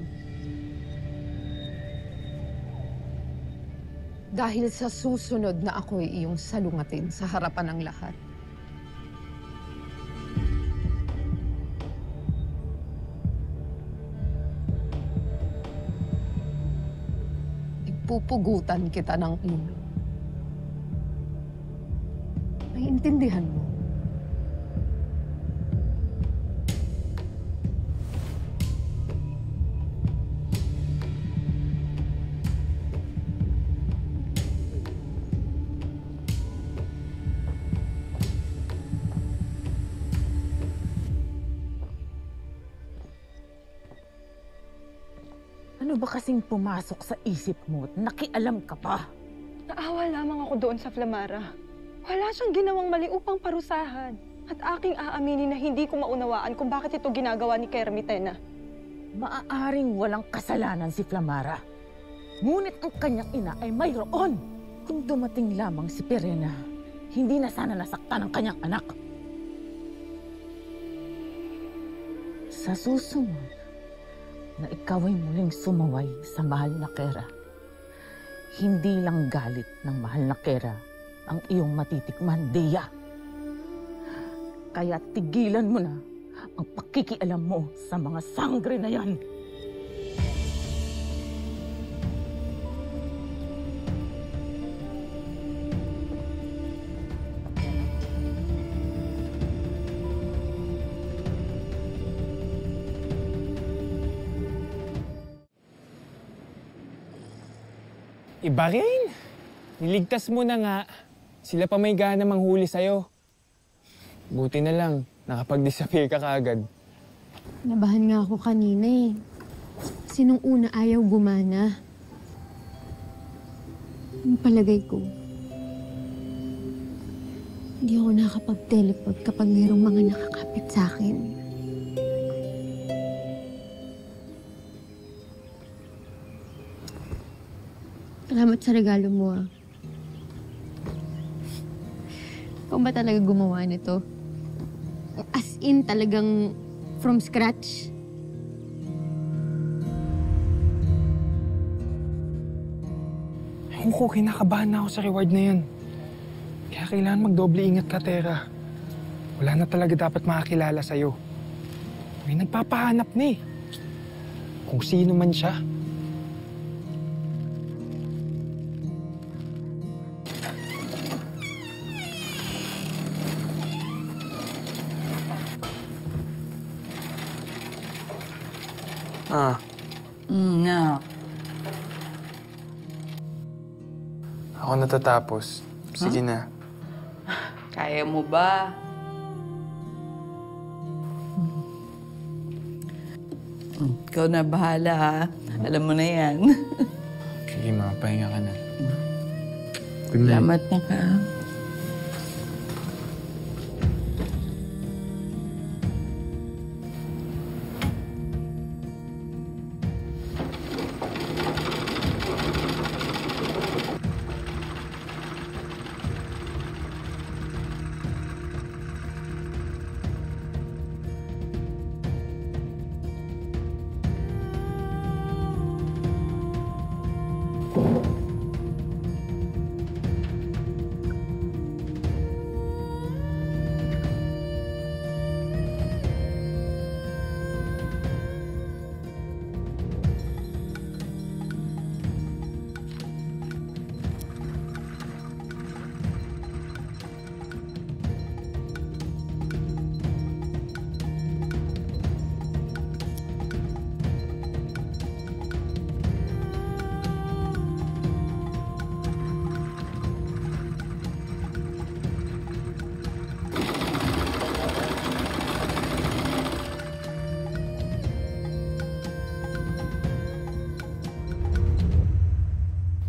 Dahil sa susunod na ako'y iyong salungatin sa harapan ng lahat. Ipupugutan kita ng ulo. Naiintindihan mo? Ano ba kasing pumasok sa isip mo at nakialam ka pa? Naawa lamang ako doon sa Flamara. Wala siyang ginawang mali upang parusahan. At aking aaminin na hindi ko maunawaan kung bakit ito ginagawa ni Kermitena. Maaaring walang kasalanan si Flamara. Ngunit ang kanyang ina ay mayroon. Kung dumating lamang si Pirena, hindi na sana nasaktan ang kanyang anak. Sa susunod, na ikaw ay muling sumaway sa mahal na Kera. Hindi lang galit ng mahal na Kera ang iyong matitikman, Dea. Kaya tigilan mo na ang pakikialam mo sa mga sangre na yan. Iba rin. Niligtas mo na nga. Sila pa may gana manghuli sa'yo. Buti na lang, nakapag-disappear ka kaagad. Nabahan nga ako kanina eh. Kasi nung una ayaw gumana. Ang palagay ko, hindi ako nakapag-teleport kapag mayroong mga nakakapit sa akin. Salamat sa regalo mo, ah. Ikaw ba talaga gumawa nito? As in, talagang from scratch? Ewan ko, kinakabahan na ako sa reward na yan. Kaya kailangan magdoble ingat ka, Tera. Wala na talaga dapat makakilala sa'yo. May nagpapahanap na eh. Kung sino man siya. No. Ako natatapos. Sige na. Kaya mo ba? Ikaw na bahala, ha? Alam mo na yan. Sige, ma. Pahinga ka na. Good night. Salamat na ka.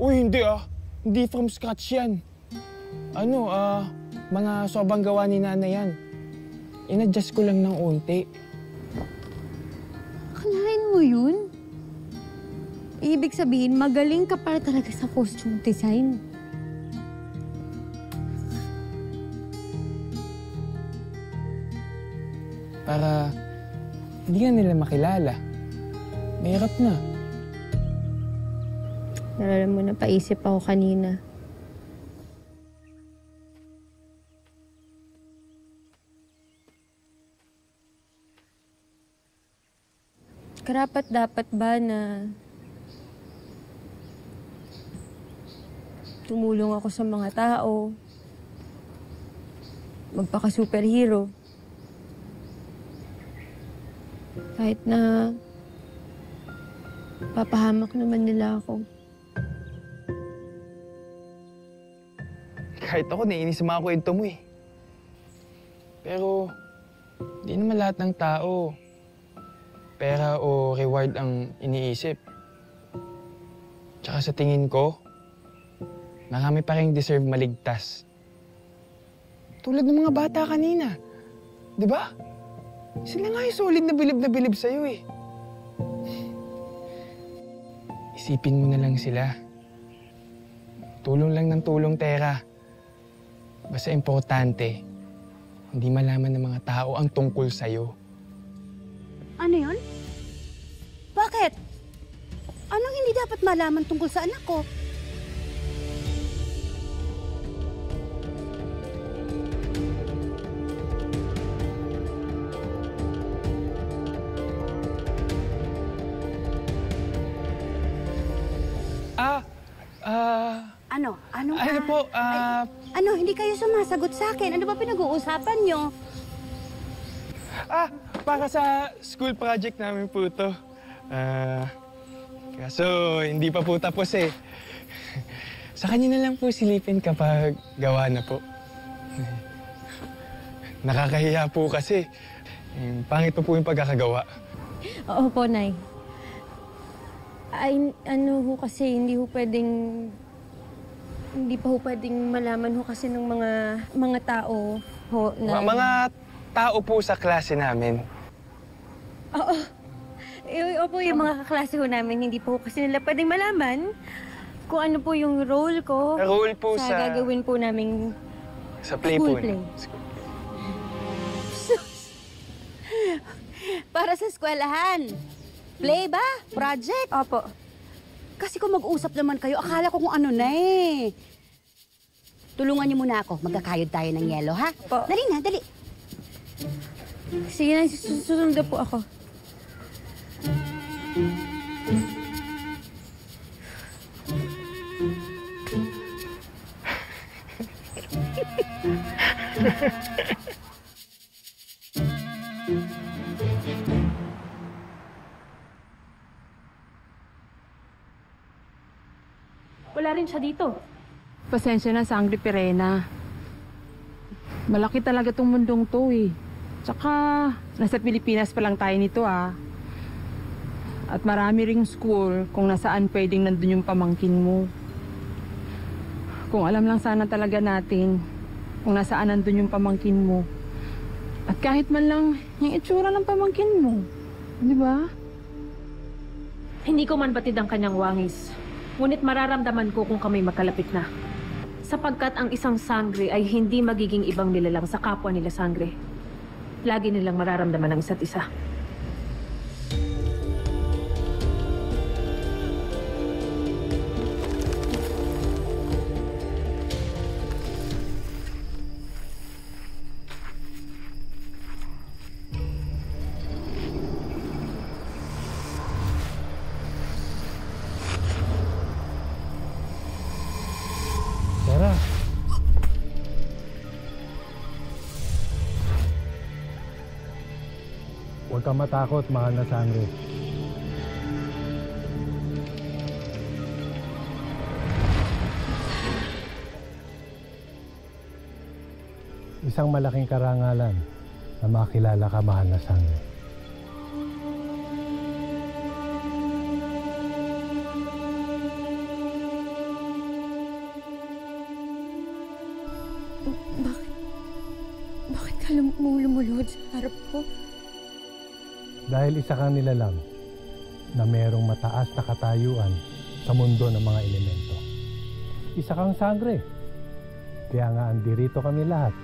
Uy, hindi Hindi from scratch yan. Mga sobrang gawa ni nanay yan. In-adjust ko lang ng unti. Akalain mo yun? Ibig sabihin, magaling ka para talaga sa costume design. Para hindi nga nila makilala. Mahirap na. Alam mo, napaisip ako kanina. Karapat-dapat ba na tumulong ako sa mga tao, magpaka-superhero, kahit na papahamak naman nila ako? Kahit ako, naiinis sa mga kwento mo eh. Pero, di naman lahat ng tao pera o reward ang iniisip. Tsaka sa tingin ko, marami pa rin deserve maligtas. Tulad ng mga bata kanina. Di ba? Sila nga yung solid na bilib sa'yo eh. Isipin mo na lang sila. Tulong lang ng tulong, Tera. Basta importante, hindi malaman ng mga tao ang tungkol sa'yo. Ano yun? Bakit? Anong hindi dapat malaman tungkol sa anak ko? Ano, hindi kayo sumasagot sa akin? Ano ba pinag-uusapan nyo? Para sa school project namin po ito. Kaso, hindi pa po tapos eh. Sa kanya na lang po silipin kapag gawa na po. Nakakahiya po kasi. Pangit po yung pagkakagawa. Oo po, Nay. Ay, ano ho kasi, hindi pa ho pwedeng malaman ho kasi ng mga tao ho na... Mga tao po sa klase namin. Oo. Opo, yung mga kaklase ho namin, hindi po kasi nila pwedeng malaman kung ano po yung role ko. Role po sa gagawin po namin sa play po. Play. Para sa eskwelahan. Play ba? Project? Opo. Kasi kung mag-usap naman kayo, akala ko kung ano na eh. Tulungan niyo muna ako. Magkakayod tayo ng yelo, ha? Po. Dali na, dali. Sige na, susunod na po ako. Wala rin siya dito. Pasensya na, Sangre Perena. Malaki talaga tong mundong to eh. Tsaka, nasa Pilipinas pa lang tayo nito ah. At marami ring school kung nasaan pwedeng nandun yung pamangkin mo. Kung alam lang sana talaga natin kung nasaan nandun yung pamangkin mo. At kahit man lang yung itsura ng pamangkin mo. Di ba? Hindi ko man batid ang kanyang wangis. Ngunit mararamdaman ko kung kami magkalapit na. Sapagkat ang isang sangre ay hindi magiging ibang nilalang sa kapwa nila sangre. Lagi nilang mararamdaman ang isa't isa. Tara. Huwag kang matakot, mahal na sangre. Isang malaking karangalan na makilala ka, mahal na sangre. Bakit ka lumuluhod sa harap ko? Dahil isa kang nilalang na merong mataas na katayuan sa mundo ng mga elemento. Isa kang sangre. Kaya nga andirito kami lahat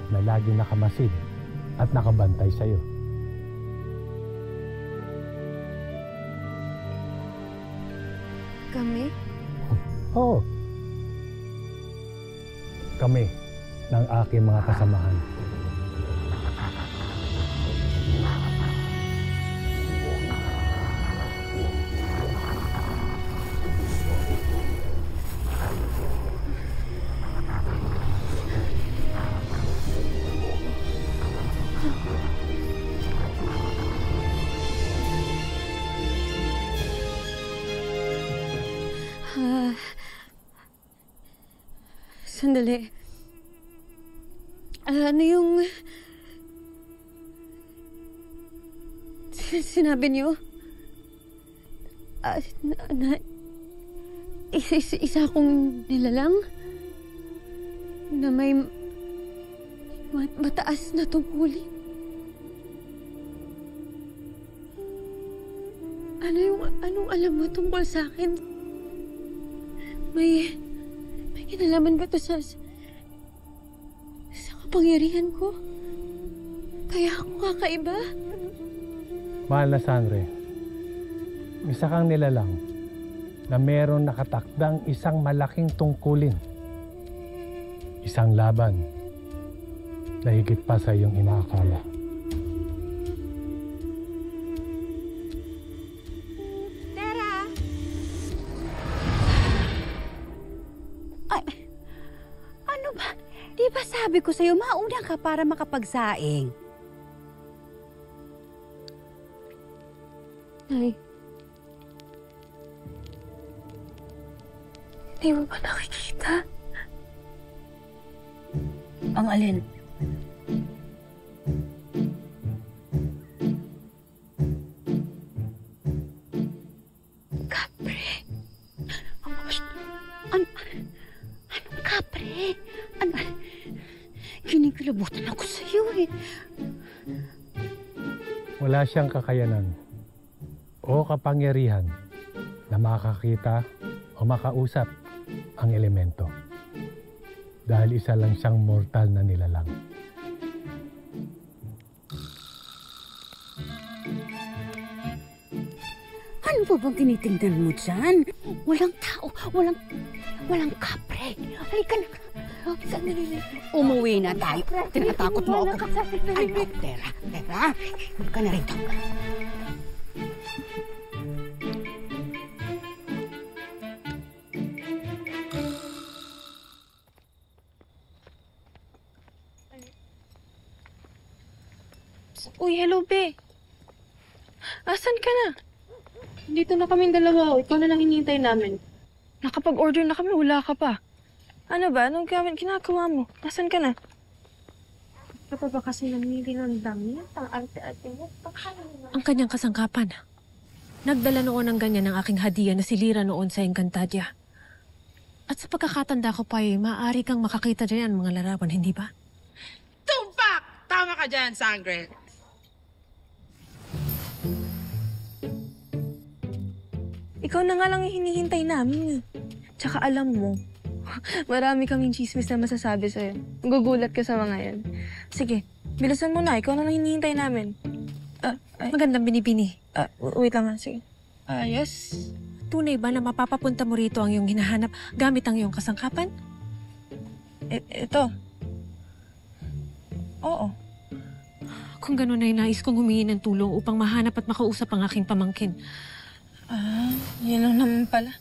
na laging nakamasid at nakabantay sa'yo. Kami? Oo. Kami ng aking mga kasamahan. Sandali. Ano yung sinabi niyo? Isa akong nilalang na may mataas na tungkulin. Anong alam mo tungkol sa akin? May kinalaman ba ito sa kapangyarihan ko? Kaya ako kakaiba? Mahal na sangre, isa kang nilalang na meron nakatakdang isang malaking tungkulin. Isang laban na higit pa sa iyong inaakala. Diba sabi ko sa'yo, mauna ka para makapagsaing? Nay. Hindi mo ba nakikita? Ang alin? Kapre. Anong kapre? Kinikilabutan ako sa'yo eh. Wala siyang kakayanan o kapangyarihan na makakita o makausap ang elemento. Dahil isa lang siyang mortal na nilalang. Ano ba bang tinitingnan mo dyan? Walang tao, walang kapre. Halika na. Umuwi na tayo. Tinatakot mo ako. Ano, Tera? Huwag ka na rito. Uy, hello, be. Asan ka na? Dito na kaming dalawa. Ikaw na lang hinihintay namin. Nakapag-order na kami, wala ka pa. Ano ba? Anong ginagawa mo? Nasaan ka na? Ikaw pa ba kasi namili ng damit? Ang arte-arte mo? Ang kanyang kasangkapan. Nagdala noon ng ganyan ang aking hadiah na si Lyra noon sa Encantadia. At sa pagkakatanda ko pa maaari kang makakita dyan mga larawan, hindi ba? Tumpak! Tama ka dyan, Sangre. Ikaw na nga lang yung hinihintay namin eh. Tsaka alam mo, marami kaming chismis na masasabi sa'yo. Gugulat ka sa mga yan. Sige, bilisan mo na. Ikaw na lang hinihintay namin. Magandang binibini. Wait lang nga. Sige. Yes? Tunay ba na mapapapunta mo rito ang iyong hinahanap gamit ang iyong kasangkapan? Ito. Oo. Kung gano'n ay nais kong humingi ng tulong upang mahanap at makausap ang aking pamangkin. Yan lang naman pala.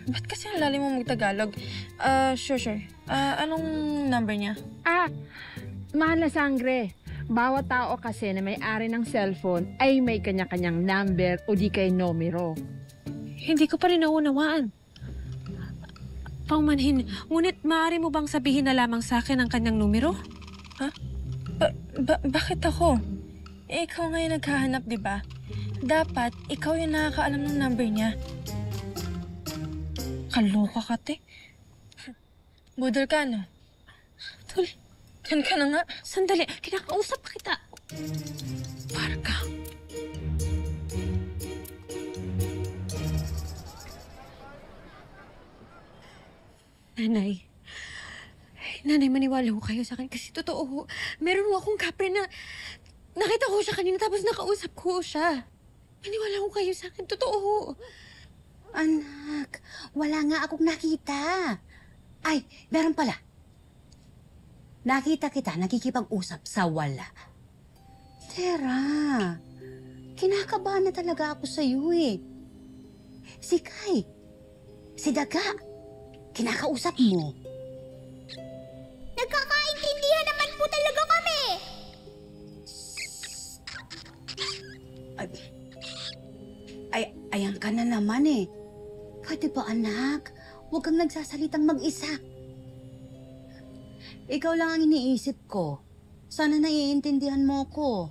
Ba't kasi ang lalim mo mag-Tagalog? Sure. Anong number niya? Mahal na Sangre. Bawat tao kasi na may-ari ng cellphone ay may kanya-kanyang number o di kay numero. Hindi ko pa rin naunawaan. Paumanhin, ngunit maaari mo bang sabihin na lamang sa akin ang kanyang numero? Ha? Bakit ako? Ikaw nga yung naghahanap, di ba? Dapat, ikaw yung nakakaalam ng number niya. Kaloka ka, te. Budol ka, no? Budol? Kan ka na nga. Sandali, kinakausap pa kita. Parka. Nanay, maniwala ho kayo sa akin kasi totoo ho. Meron ho akong kapre na nakita ko siya kanina tapos nakausap ko siya. Maniwala ho kayo sa akin, totoo ho. Anak, wala nga akong nakita. Ay, meron pala. Nakita kita, nakikipag-usap sa wala. Tera, kinakabahan na talaga ako sa iyo eh. Si Kai, si Daga, kinakausap mo. Nagkakaintindihan naman po talaga kami. Ayan ka na naman eh. Pwede ba anak? Huwag kang nagsasalitang mag-isa. Ikaw lang ang iniisip ko. Sana naiintindihan mo ko.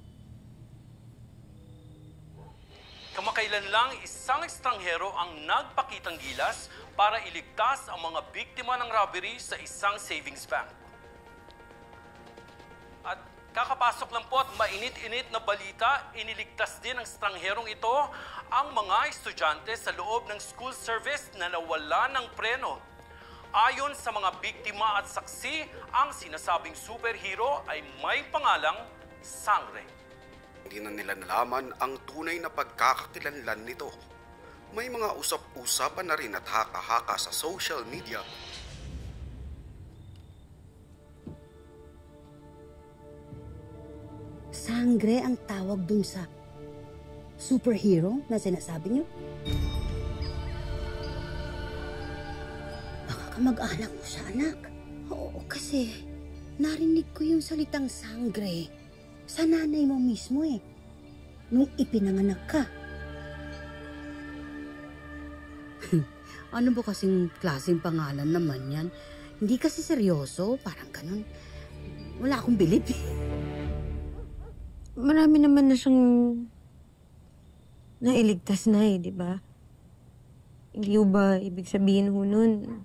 Kamakailan lang isang estranghero ang nagpakitang gilas para iligtas ang mga biktima ng robbery sa isang savings bank. At kakapasok lang po at mainit-init na balita, iniligtas din ng estrangherong ito ang mga estudyante sa loob ng school service na nawala ng preno. Ayon sa mga biktima at saksi, ang sinasabing superhero ay may pangalang Sangre. Hindi na nila nalaman ang tunay na pagkakakilanlan nito. May mga usap-usapan na rin at haka-haka sa social media. Sangre ang tawag dun sa superhero na sinasabi niyo? Baka kamag-anak mo siya, anak. Oo, kasi narinig ko yung salitang sangre sa nanay mo mismo eh, nung ipinanganak ka. Ano ba kasing klaseng pangalan naman yan? Hindi kasi seryoso, parang ganun. Wala akong bilib eh. Marami naman na siyang nailigtas na eh, di ba? Hindi ba ibig sabihin ho nun,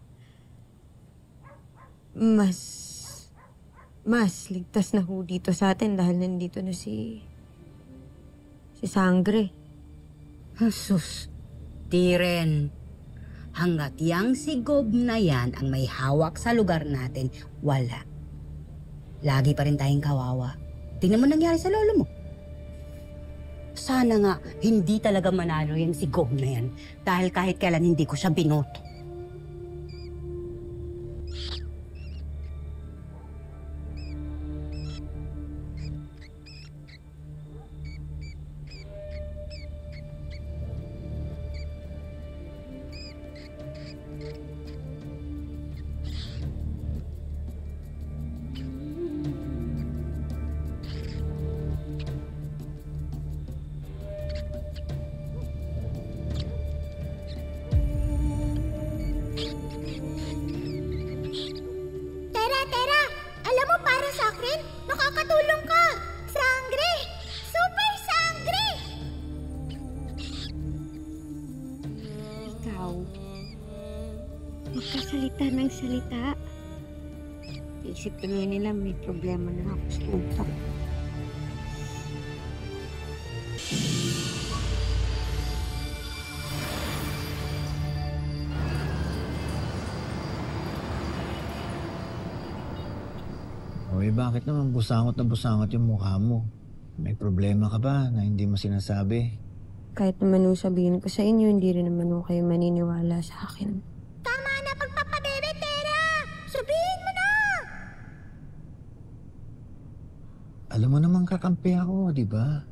mas ligtas na ho dito sa atin dahil nandito na si Sangre. Sus, di rin. Hanggat yang si Gob na yan ang may hawak sa lugar natin, wala. Lagi pa rin tayong kawawa. Tingnan mo nangyari sa lolo mo. Sana nga hindi talaga manalo yung si Gob na yan dahil kahit kailan hindi ko siya binoto. magkasalita ng salita. Isip ko nila may problema na ako sa utak. Oy, bakit naman busangot na busangot yung mukha mo? May problema ka ba na hindi mo sinasabi? Kahit naman sabihin ko sa inyo, hindi rin naman kayo maniniwala sa akin. Tama na pagpapabebe, Tera! Sabihin mo na! Alam mo naman kakampi ako, di ba?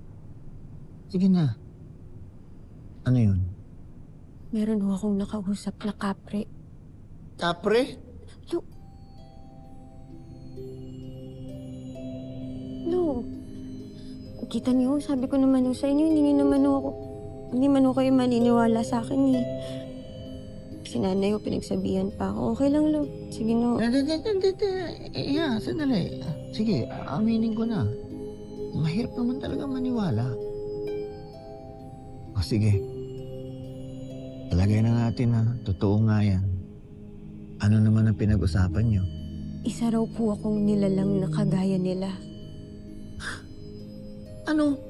Sige na. Ano yun? Meron akong nakausap na kapre. Kapre? No. Kita niyo, sabi ko naman sa inyo, hindi man kayo maniniwala sa akin eh. Si nanay ko pinagsabihan pa ako. Okay lang, Lo. Sige, no. Yeah, sandali. Sige, aminin ko na. Mahirap naman talaga maniwala. O sige. Palagay na natin na totoo nga yan. Ano naman ang pinag-usapan niyo? Isa raw po akong nilalang na kagaya nila. Ano?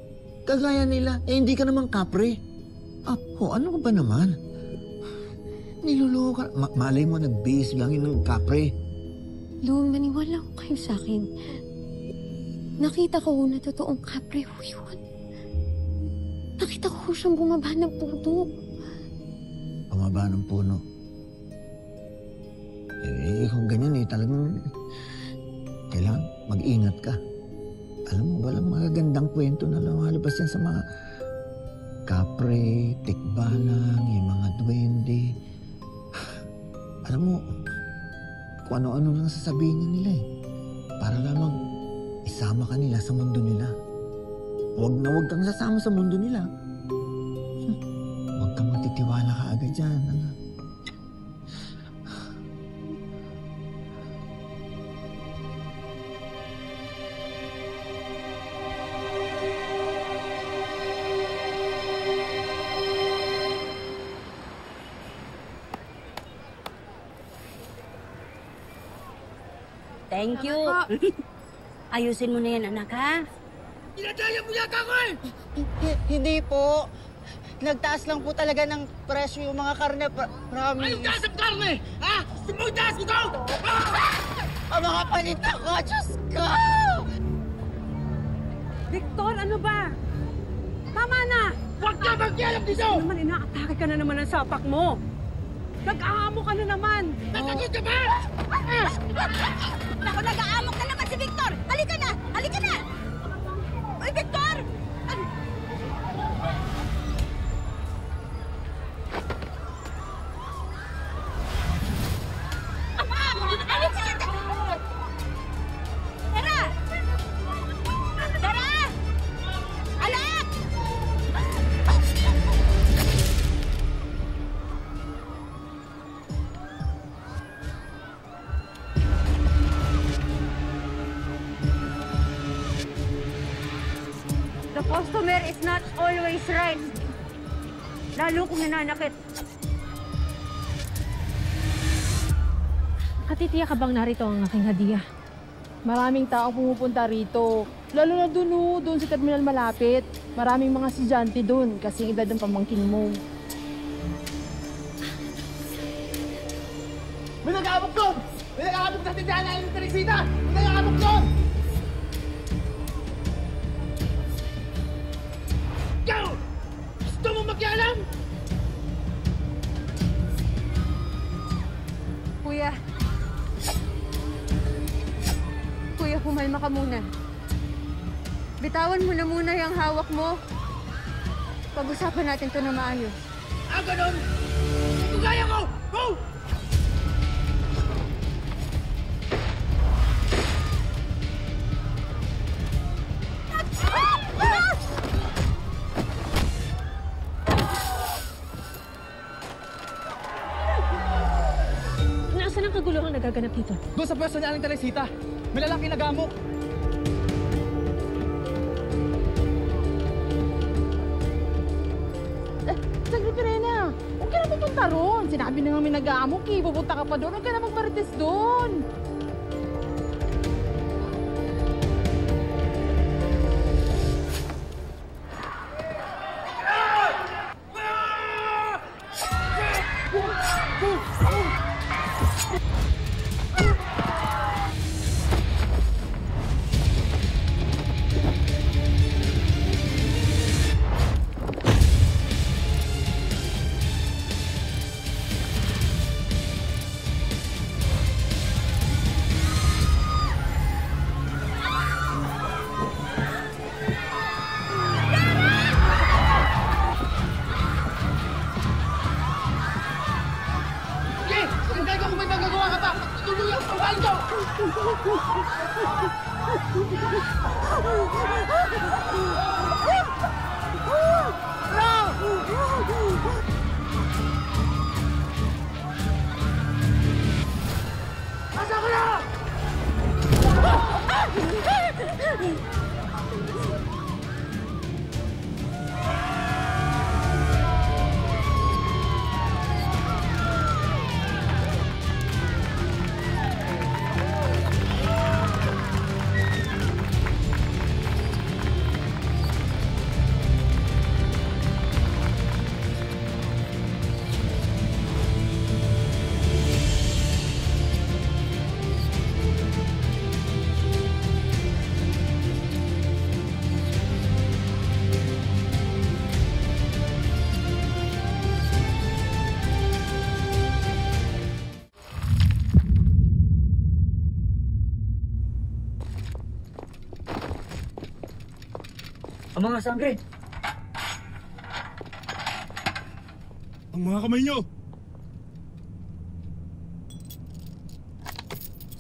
Kagaya nila? Eh, hindi ka naman kapre. Apo, ano ka ba naman? Niloloko ka. Malay mo, nag-base lang yun ng kapre. Lo, maniwala ko kayo sa akin. Nakita ko na totoong kapre ho yun. Nakita ko siyang bumaba ng puno. Bumaba ng puno? Eh, kung ganyan talagang kailangan mag-ingat ka. Alam mo, walang magagandang kwento na lumalabas yan sa mga kapre, tikbalang, yung mga duwende. Alam mo, kung ano-ano lang sasabihin nila eh. Para lamang isama ka nila sa mundo nila. Huwag na huwag kang sasama sa mundo nila. Huwag kang magtitiwala ka agad dyan. Thank you. Ayusin mo na yan, anak, ha? Dinadaya mo yata ko eh! Hindi po. Nagtaas lang po talaga ng presyo yung mga karne. Promise. Anong taas ang karne? Ha? Gusto mo itaas ko to? Ang mga panita ko, Diyos ko! Victor, ano ba? Tama na! Huwag ka magkialam dito! Ano naman, inaatake ka na naman ang sapak mo. Nag-aamo ka na naman. Nagagod ka ba? Naku, nag-aamok na naman si Victor! Halika na! Halika na! Uy, Victor! Tara! Tara! Alak! The customer is not always right. Lalo kung nananakit. Katitiya ka bang narito ang aking hadiah? Maraming tao pumupunta rito. Lalo na doon sa terminal malapit. Maraming mga estudyante doon kasi edad ng pamangkin mo. May nag-aamok doon! May nag-aamok sa tindahan namin ng Teresita! May nag-aamok doon! Ikaw! Gusto mo magkialam? Kuya. Kuya, kumalma ka muna. Bitawan mo na muna yung hawak mo. Pag-usapan natin to na maayos. Ah, ganun! Kung kaya ko! Go! Nasaan ang kaguluhang nagaganap dito? Doon sa pwesto ni Aling Teresita. May lalaki nagamok. Saglit, Perena. Huwag ka na pupunta ron. Sinabi na namin nag-aamok eh. Pupunta ka pa doon. Huwag ka na magmarites doon. Ang mga sangre! Ang mga kamay nyo!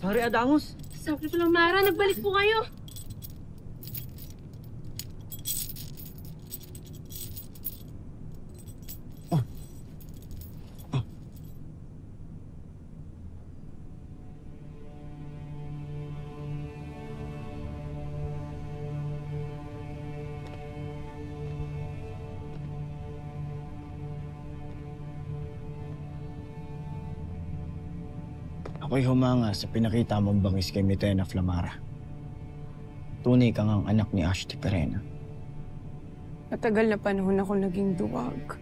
Pare Adamos! Sangre ko lang, Mara. Nagbalik po kayo. Ako'y humanga sa pinakita mong bangis kay Mitena Flamara. Tunay kang ang anak ni Ashti Perena. Matagal na panahon ako naging duwag.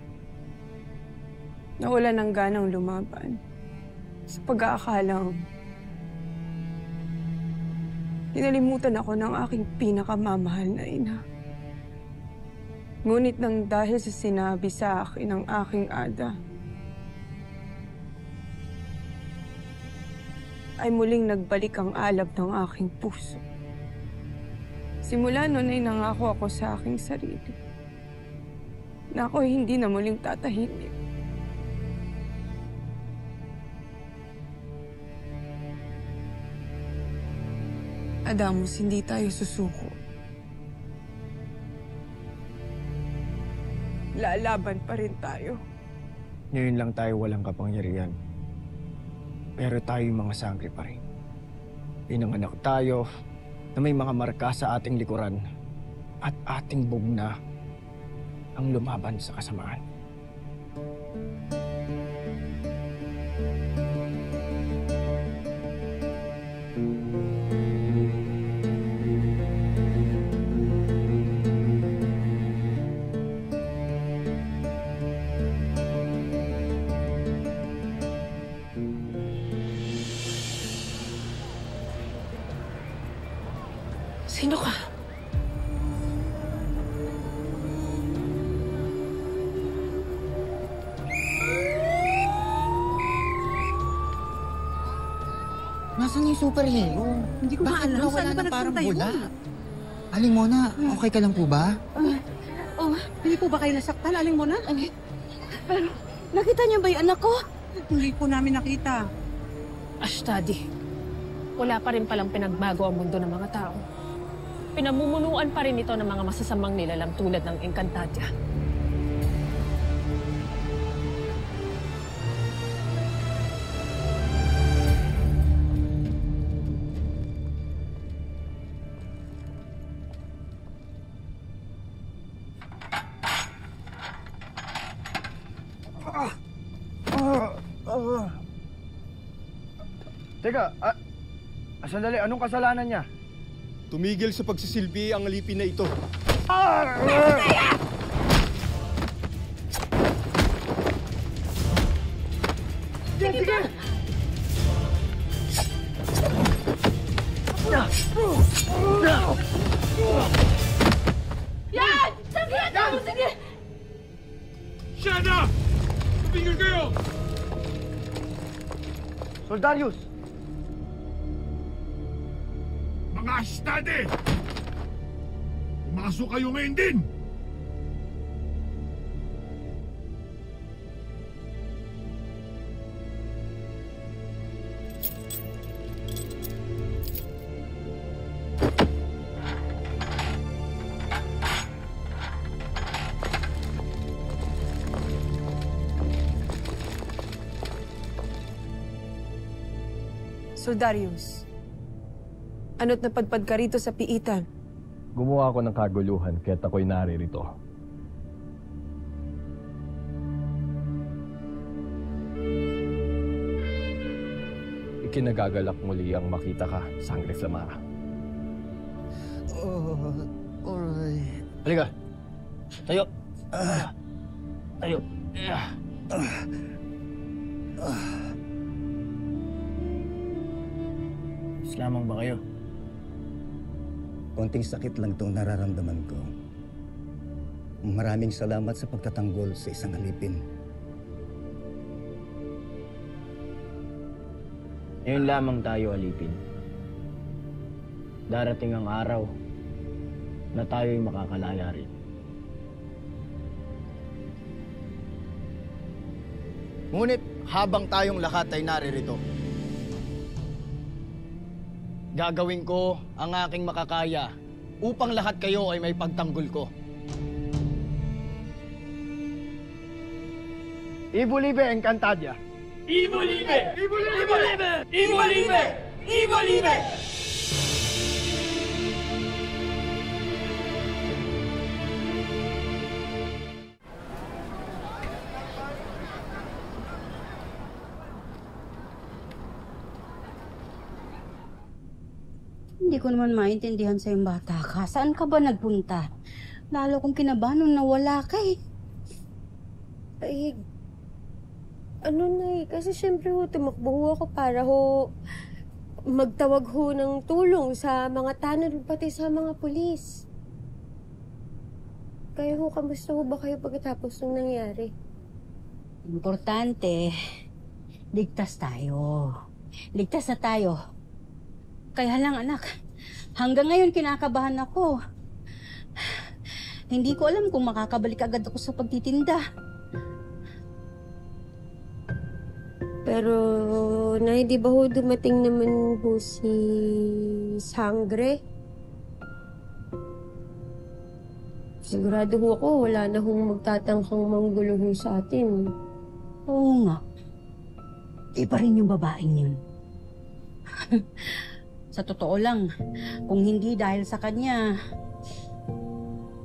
Nawala ng ganang lumaban. Sa pag-aakalang kinalimutan ako ng aking pinakamamahal na ina. Ngunit nang dahil sa sinabi sa akin ng aking ada, ay muling nagbalik ang alab ng aking puso. Simula noon ay nangako ako sa aking sarili na ako'y hindi na muling tatahimik. Adamos, hindi tayo susuko. Lalaban pa rin tayo. Ngayon lang tayo walang kapangyarihan. Pero tayo mga sangre pa rin. Pinanganak tayo na may mga marka sa ating likuran at ating bugna ang lumaban sa kasamaan. Sino ka? Nasaan yung superhero? Hindi ko Bakit maalam. wala Saan ba na parang nagpunta yun? bula? Aling Mona, okay ka lang po ba? Hindi po ba kayo nasaktan, Aling Mona? Pero, nakita niyo ba yung anak ko? Hindi po namin nakita. Ashtadi, wala pa rin palang pinagbago ang mundo ng mga tao. Pinamumunuan pa rin ito ng mga masasamang nilalang tulad ng Encantadia. Teka, sandali, anong kasalanan niya? Tumigil sa pagsisilbi ang alipin na ito. Sige! Yan! Sige! Shut up! Tumigil kayo! Soldarius! Mga astade! Pumasok kayo ngayon din! Soldarius, ano't napadpad ka rito sa piitan? Gumawa ako ng kaguluhan kaya't ako'y naririto. Ikinagagalak muli ang makita ka, Sangre Flamara. Alright. Halika. Tayo. Tayo. Lamang ba kayo? Konting sakit lang itong nararamdaman ko. Maraming salamat sa pagtatanggol sa isang alipin. Ngayon lamang tayo alipin. Darating ang araw na tayo'y makakalaya rin. Ngunit habang tayong lahat ay naririto, gagawin ko ang aking makakaya upang lahat kayo ay may pagtanggol ko. Ibo Libe Encantadia. Ibo Libe! Ibo Libe! Ibo Libe! Ibo Libe! Hindi ko naman maintindihan sa yung bata ka. Saan ka ba nagpunta? Lalo kong kinabahan nung nawala ka eh. Ay, ano na kasi syempre ho, tumakbo ho ako para ho magtawag ho ng tulong sa mga tanod pati sa mga pulis. Kaya ho, kamusta ho ba kayo pagkatapos ng nangyari? Importante, ligtas tayo. Ligtas na tayo. Kaya lang anak, hanggang ngayon kinakabahan ako. Hindi ko alam kung makakabalik agad ako sa pagtitinda. Pero, Nay, di ba ho dumating naman ho si Sangre? Sigurado ho ako, wala na hong magtatangkang manggulo ho sa atin. Oo nga. Iba rin yung babaeng yun. Sa totoo lang, kung hindi dahil sa kanya,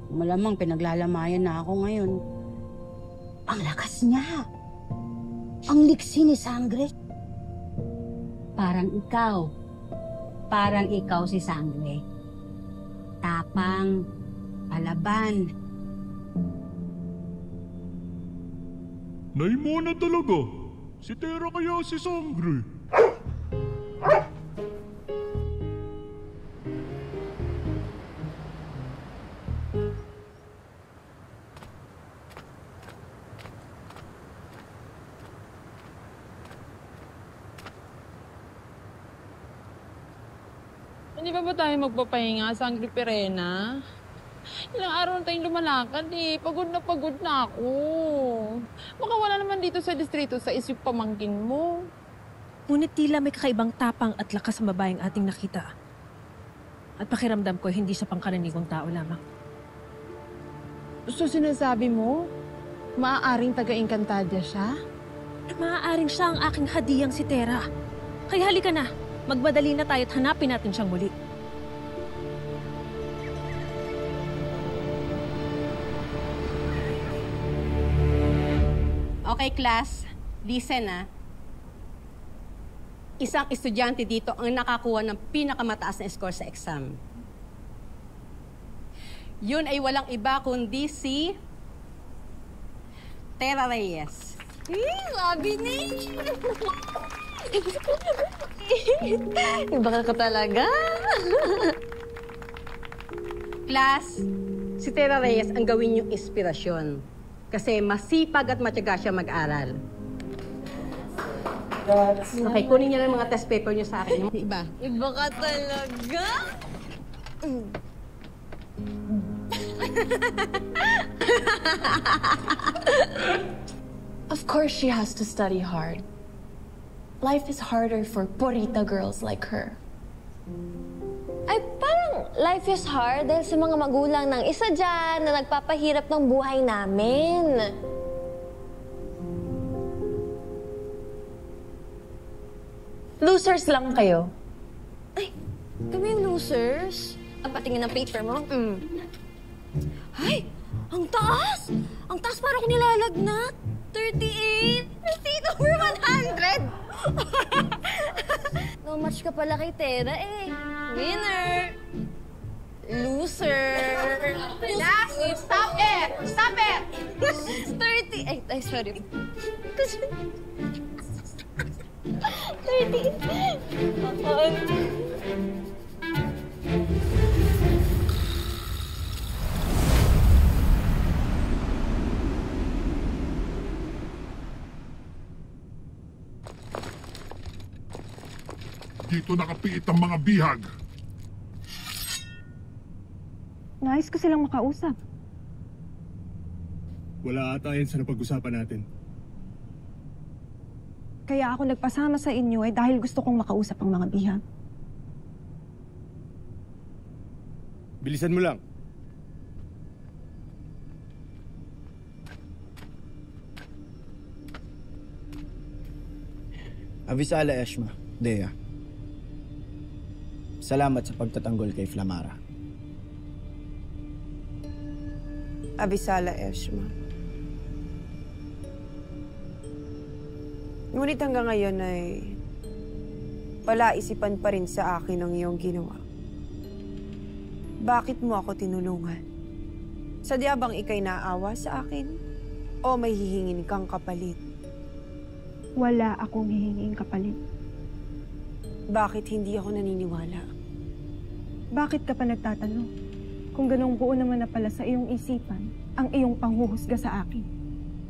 malamang pinaglalamayan na ako ngayon. Ang lakas niya. Ang liksi ni Sangre. Parang ikaw. Parang ikaw si Sangre. Tapang, palaban. Naimona talaga. Si Tera kaya si Sangre. Hindi pa ba tayo magpapahinga, Sangre Perena? Ilang araw na tayong lumalakad eh. Pagod na ako. Baka wala naman dito sa distrito sa isip pamangkin mo. Ngunit tila may kakaibang tapang at lakas sa babaeng ating nakita. At pakiramdam ko hindi siya pangkaraniwang tao lamang. So sinasabi mo, maaaring taga-Encantadia siya? Maaaring siya ang aking hadiyang si Tera. Kaya halika na. Magmadali na tayo at hanapin natin siyang muli. Okay, class. Listen, ah. isang estudyante dito ang nakakuha ng pinakamataas na score sa exam. Yun ay walang iba kundi si Tera Reyes. Sabi ni! Iba ka talaga. Class, si Tera Reyes ang gawin niyong inspirasyon. Kasi masipag at matyaga siya mag-aral. Okay, kunin niyo lang mga test paper niyo sa akin. Iba. Iba ka talaga. Of course she has to study hard. Life is harder for Purita girls like her. Ay, parang life is hard dahil sa mga magulang ng isa dyan na nagpapahirap ng buhay namin. Losers lang kayo. Ay, kami yung losers. Ang patingin ng paper mo? Ay, ang taas! Ang taas parang nilalagnat. 38! Receipt over 100! No match ka pala kay Tera eh. Winner! Loser! Last, stop it! Stop it! 30! Ay, sorry. 30! Dito nakapiit ang mga bihag. Nais ko silang makausap. Wala ata yan sa napag-usapan natin. Kaya ako nagpasama sa inyo ay dahil gusto kong makausap ang mga bihag. Bilisan mo lang. Avisala Eshma, Dea. Salamat sa pagtatanggol kay Flamara. Avisala Eshma. Ngunit hanggang ngayon ay palaisipan pa rin sa akin ang iyong ginawa. Bakit mo ako tinulungan? Sadya bang ikay naawa sa akin? O may hihingin kang kapalit? Wala akong hihinging kapalit. Bakit hindi ako naniniwala? Bakit ka pa nagtatanong? Kung ganong buo naman na pala sa iyong isipan, ang iyong panghuhusga sa akin.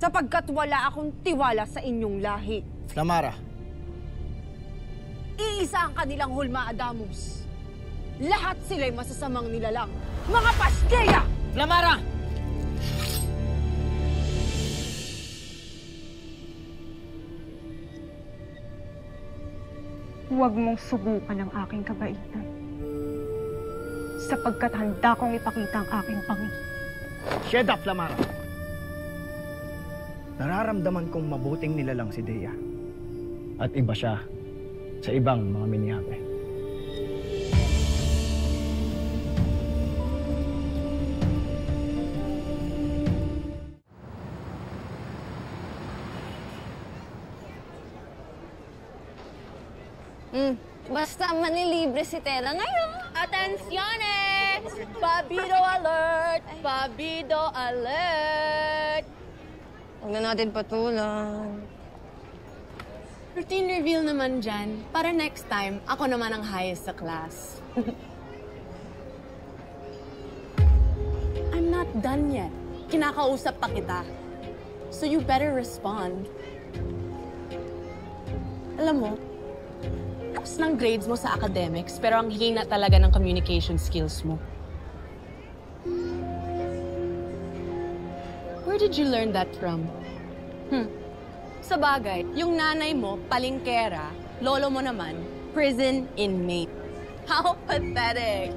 Sapagkat wala akong tiwala sa inyong lahi. Flamara. Iisa ang kanilang hulma, Adamus. Lahat sila'y masasamang nilalang. Mga pasgeya! Flamara! Huwag mong subukan ang aking kabaitan. Sapagkat handa kong ipakita ang aking Panginoon. Shut up, Flamara! Nararamdaman kong mabuting nilalang si Dea. At iba siya sa ibang mga minihabe. Basta manilibre si Tera ngayon. Atenciones! Pabido alert! Pabido alert! Huwag na natin patulan. Routine reveal naman dyan. Para next time, ako naman ang highest sa class. I'm not done yet. Kinakausap pa kita. So you better respond. Alam mo, tapos ng grades mo sa academics, pero ang hina talaga ng communication skills mo. Where did you learn that from? Sa bagay, yung nanay mo, palingkera, lolo mo naman, prison inmate. How pathetic!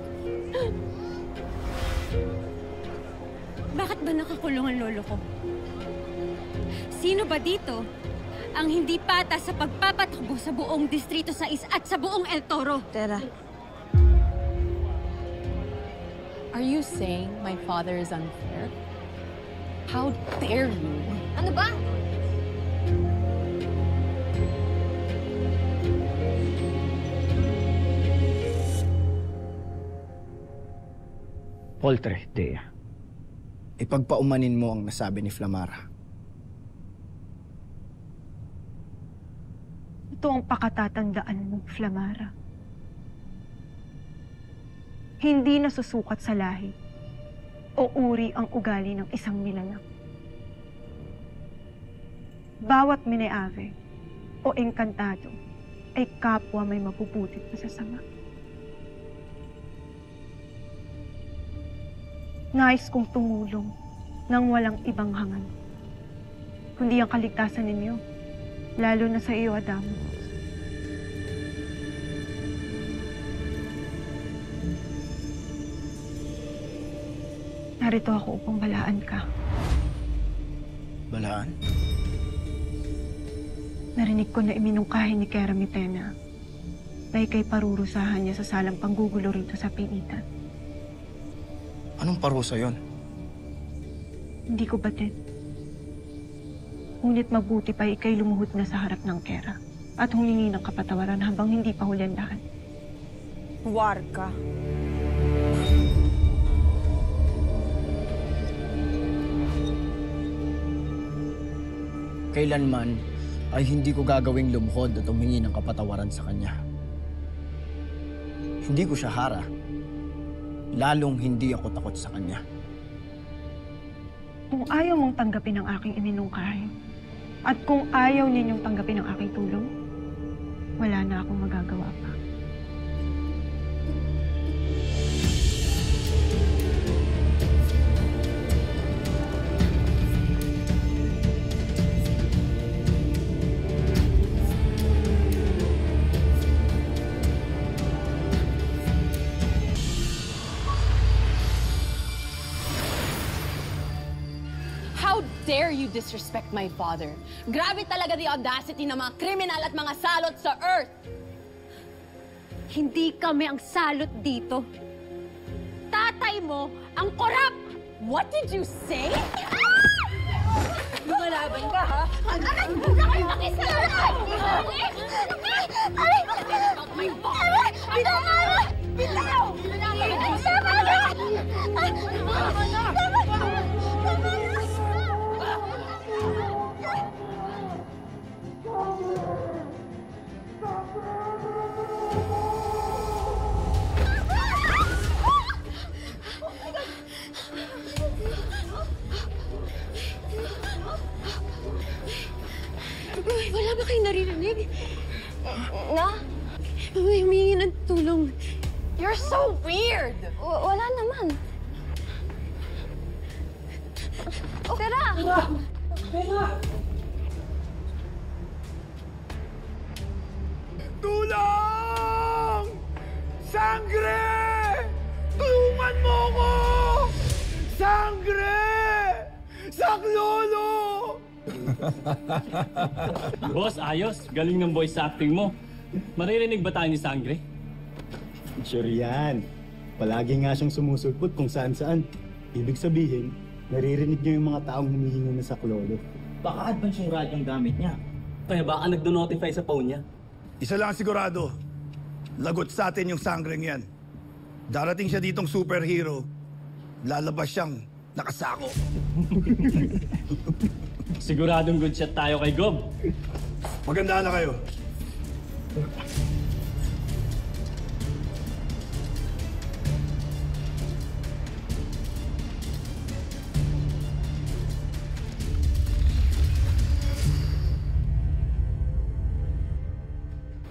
Bakit ba nakakulong ang lolo ko? Sino ba dito ang hindi patas sa pagpapatakbo sa buong Distrito 6 at sa buong El Toro? Tera. Are you saying my father is unfair? How dare you? Ano ba? Poltre, Dea. Ipagpaumanin mo ang nasabi ni Flamara. Ito ang pakatatandaan mo, Flamara. Hindi nasusukat sa lahi o uri ang ugali ng isang nilalang. Bawat mineave o engkantado ay kapwa may mapuputit na sasama. Nais kong tumulong nang walang ibang hangal, kundi ang kaligtasan ninyo, lalo na sa iyo, Adamos. Narito ako upang balaan ka. Balaan? Narinig ko na iminungkahi ni Kera Mitena na ika'y parurusahan niya sa salang panggugulo rito sa pilitan. Anong parusa yon? Hindi ko batid. Ngunit mabuti pa ika'y lumuhod na sa harap ng Kera at humingi ng kapatawaran habang hindi pa huli ang daan. Warka. Kailanman ay hindi ko gagawing lumuhod at humingi ng kapatawaran sa kanya. Hindi ko siya hara. Lalong hindi ako takot sa kanya. Kung ayaw mong tanggapin ang aking iminungkahi, at kung ayaw ninyong tanggapin ang aking tulong, wala na akong magagawa pa. How dare you disrespect my father? Grabe talaga the audacity ng mga kriminal at mga salot sa Earth! Hindi kami ang salot dito. Tatay mo ang korap! What did you say? Lumalaban ka, ha? Aray! Huwag na kayo makisalanan! Aray! Aray! Bitaw nga na! Bitaw! Tama na! Tama na! Wala ba kayo naririnig? Na? May humingi ng tulong. You're so weird! Wala naman. Tara! Tara! Tulong! Sangre! Tulungan mo ko! Sangre! Saklolo! Boss, ayos. Galing ng voice acting mo. Maririnig ba tayo ni Sangre? Sure yan. Palagi nga siyang sumusulpot kung saan-saan. Ibig sabihin, naririnig niya yung mga taong humihingi na sa klolo. Baka advance yung radyong gamit niya. Kaya baka nagdo-notify sa phone niya. Isa lang sigurado, lagot sa atin yung Sangreng yan. Darating siya ditong superhero, lalabas siyang nakasako. Siguradong good shot tayo kay Gob. Maganda na kayo.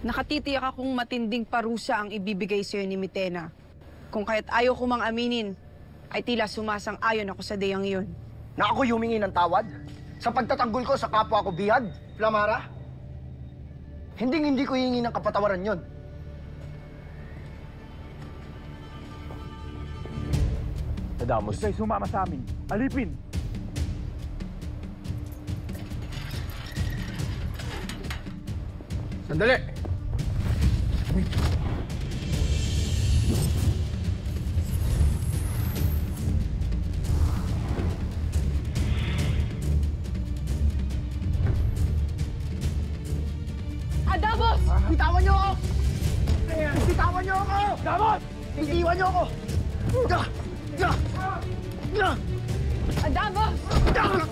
Nakatitiyak akong matinding parusa ang ibibigay sa'yo ni Mitena. Kung kaya't ayaw ko mang aminin, ay tila sumasang-ayon ako sa dayang iyon. Na ako'y humingi ng tawad? Sa pagtatanggol ko sa kapwa ko bihag, Flamara? Hindi ko hihingi ng kapatawaran yon. Adamos. Ika'y sumama sa amin. Alipin! Sandali! Adamos! Bitawan niyo ako! Bitawan niyo ako! Davos! Bitiwan niyo ako! Adamos! Adamos!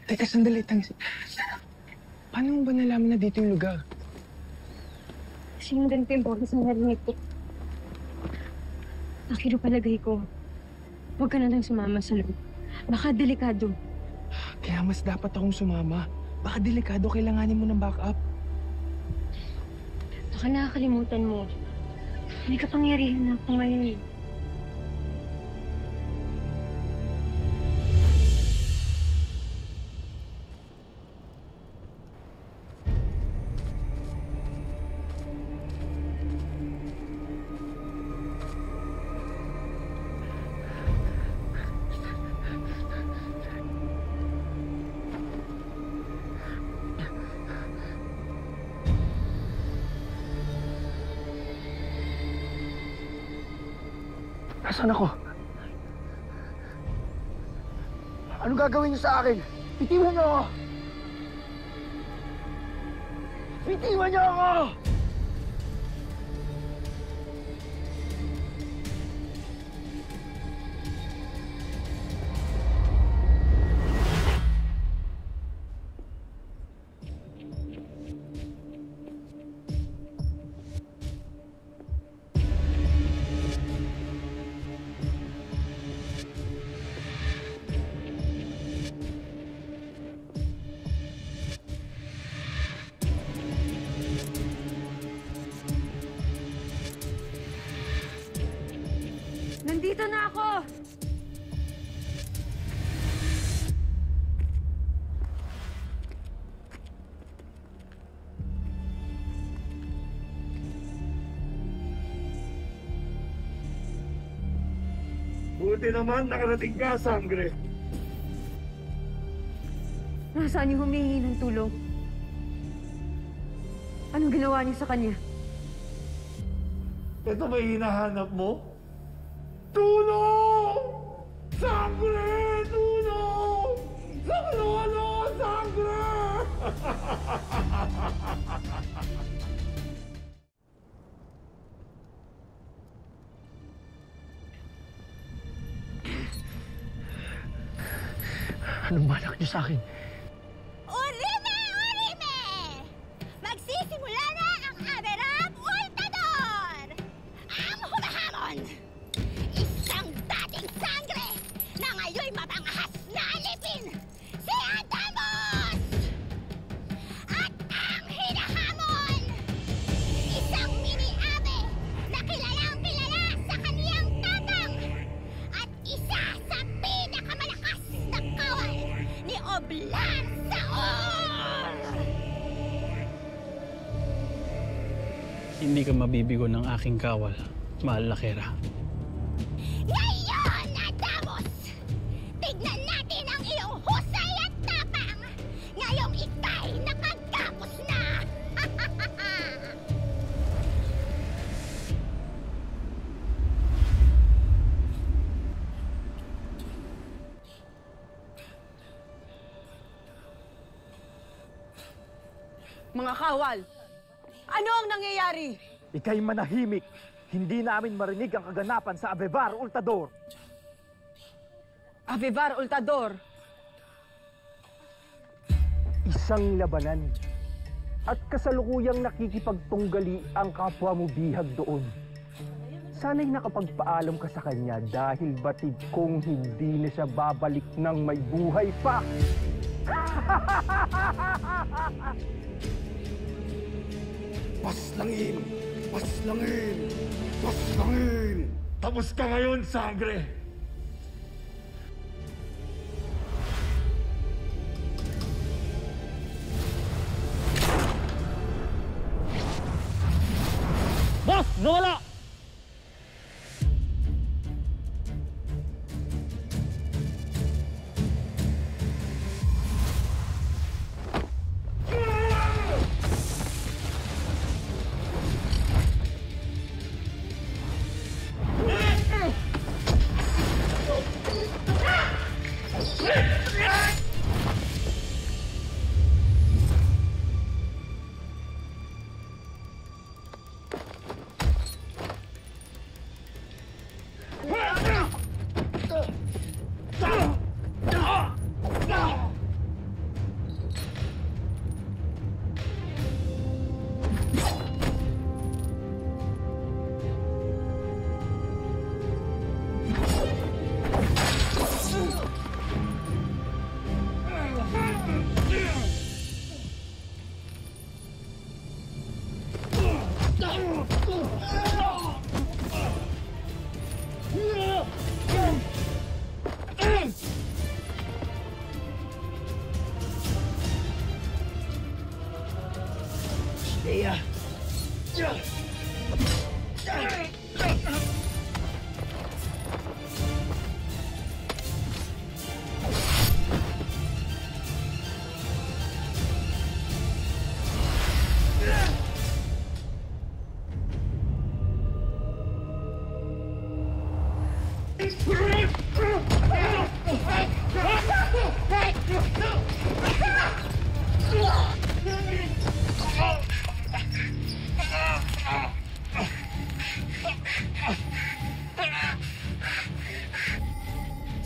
Teka, sandali. Paano mo ba nalaman na dito yung lugar? Sinundan ko yung boses na narinig ko. Akiro palagay ko, huwag ka na lang sumama sa loob. Baka delikado. Kaya mas dapat akong sumama. Baka delikado, kailanganin mo ng backup. Baka nakakalimutan mo. May kapangyarihan na ako ngayon eh. Nasaan ako? Anong gagawin niyo sa akin? Bitiwan niyo ako! Bitiwan niyo ako! Nandito na ako! Buti naman nakarating ka, Sangre. Nasaan yung humingi ng tulong? Anong ginawa niyo sa kanya? Ito ba yung hinahanap mo? Tulong! Sangre! Tulong! Sa lolo! Sangre! Anong balak niyo sa akin? Orime! Orime! Magsisimula na ang Aberab Ultador! Ang humahamon! Isang dating sangre na ngayon mabangahas na alipin! Si Adamos! At ang hinahamon! Isang mini-ave na kilalang-kilala sa kaniyang tatang! At isa sa pinakamalakas na kawal ni Oblan Saor! Hindi ka mabibigo ng aking kawal, mahal na Kera. Ngayon, Adamos! Tignan natin ang iyong husay at tapang! Ngayong ika'y nakagapos na! Mga kawal, ano ang nangyayari? Ika'y manahimik. Hindi namin marinig ang kaganapan sa Avevar Ultador. Avevar Ultador. Isang labanan. At kasalukuyang nakikipagtunggali ang kapwa mo bihag doon. Sana'y nakapagpaalam ka sa kanya dahil batid kong hindi na siya babalik ng may buhay pa. Paslangin! Paslangin! Paslangin! Tapos ka ngayon, Sangre! Boss! Nawala!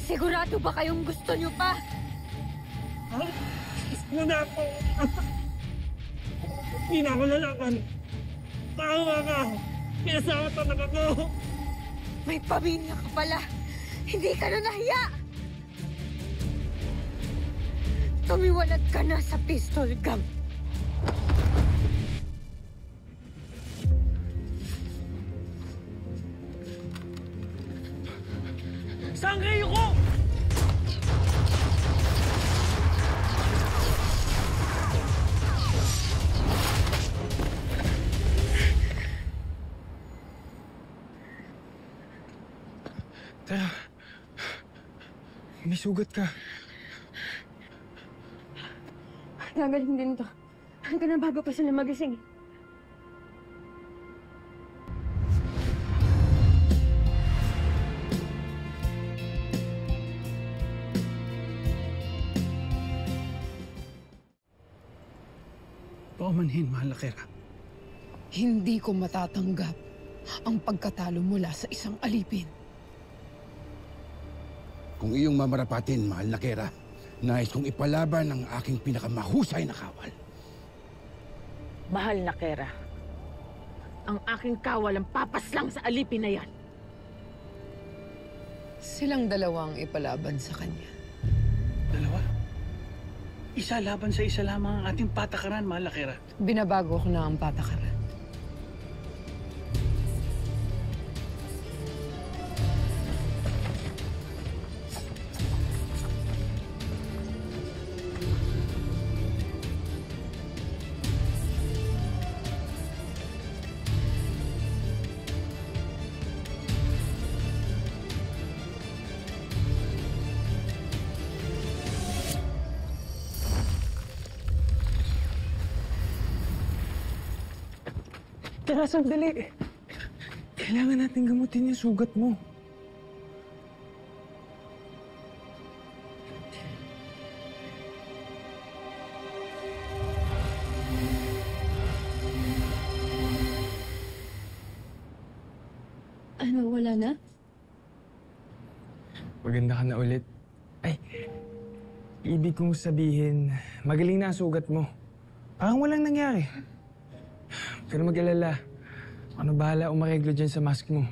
Sigurado ba kayong gusto nyo pa? Gusto na ako. Hindi na ako lalaban. Tama ka. Pinasama talaga ko. May pamilya ka pala. Hindi ka na nahiya. Tumiwalag ka na sa pistol gang. Sangre ko! Tara. May sugat ka. Gagaling din to. Hanggang na bago pa sila magising. Paumanhin, mahal na Kera. Hindi ko matatanggap ang pagkatalo mula sa isang alipin. Kung iyong mamarapatin, mahal na Kera, nais kong ipalaban ang aking pinakamahusay na kawal. Mahal na Kera, ang aking kawal ang papaslang sa alipin na yan. Silang dalawang ipalaban sa kanya. Dalawa? Isa laban sa isa lamang ang ating patakaran, mahal na Kera. Binabago ko na ang patakaran. Tara, sandali. Kailangan natin gamutin yung sugat mo. Ano, wala na? Maganda ka na ulit. Ay, ibig kong sabihin, magaling na ang sugat mo. Parang walang nangyari. Huwag ka na mag-alala. Ano bahala umareglo dyan sa mask mo?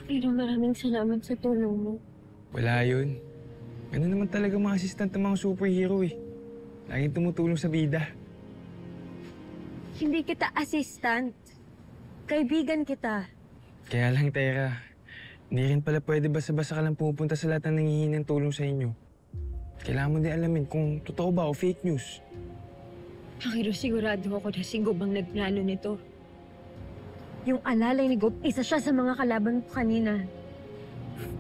Pero maraming salamat sa tulong mo. Wala yun. Ganun naman talaga mga assistant ng mga superhero eh. Laging tumutulong sa bida. Hindi kita assistant. Kaibigan kita. Kaya lang, Tera. Hindi rin pala pwede basta-basta ka lang pupunta sa lahat ng nanghihingi ng tulong sa inyo. Kailangan mo din alamin kung totoo ba o fake news. Pero sigurado ako na si Gob ang nagplano nito. Yung alalay ni Gob, isa siya sa mga kalaban ko kanina.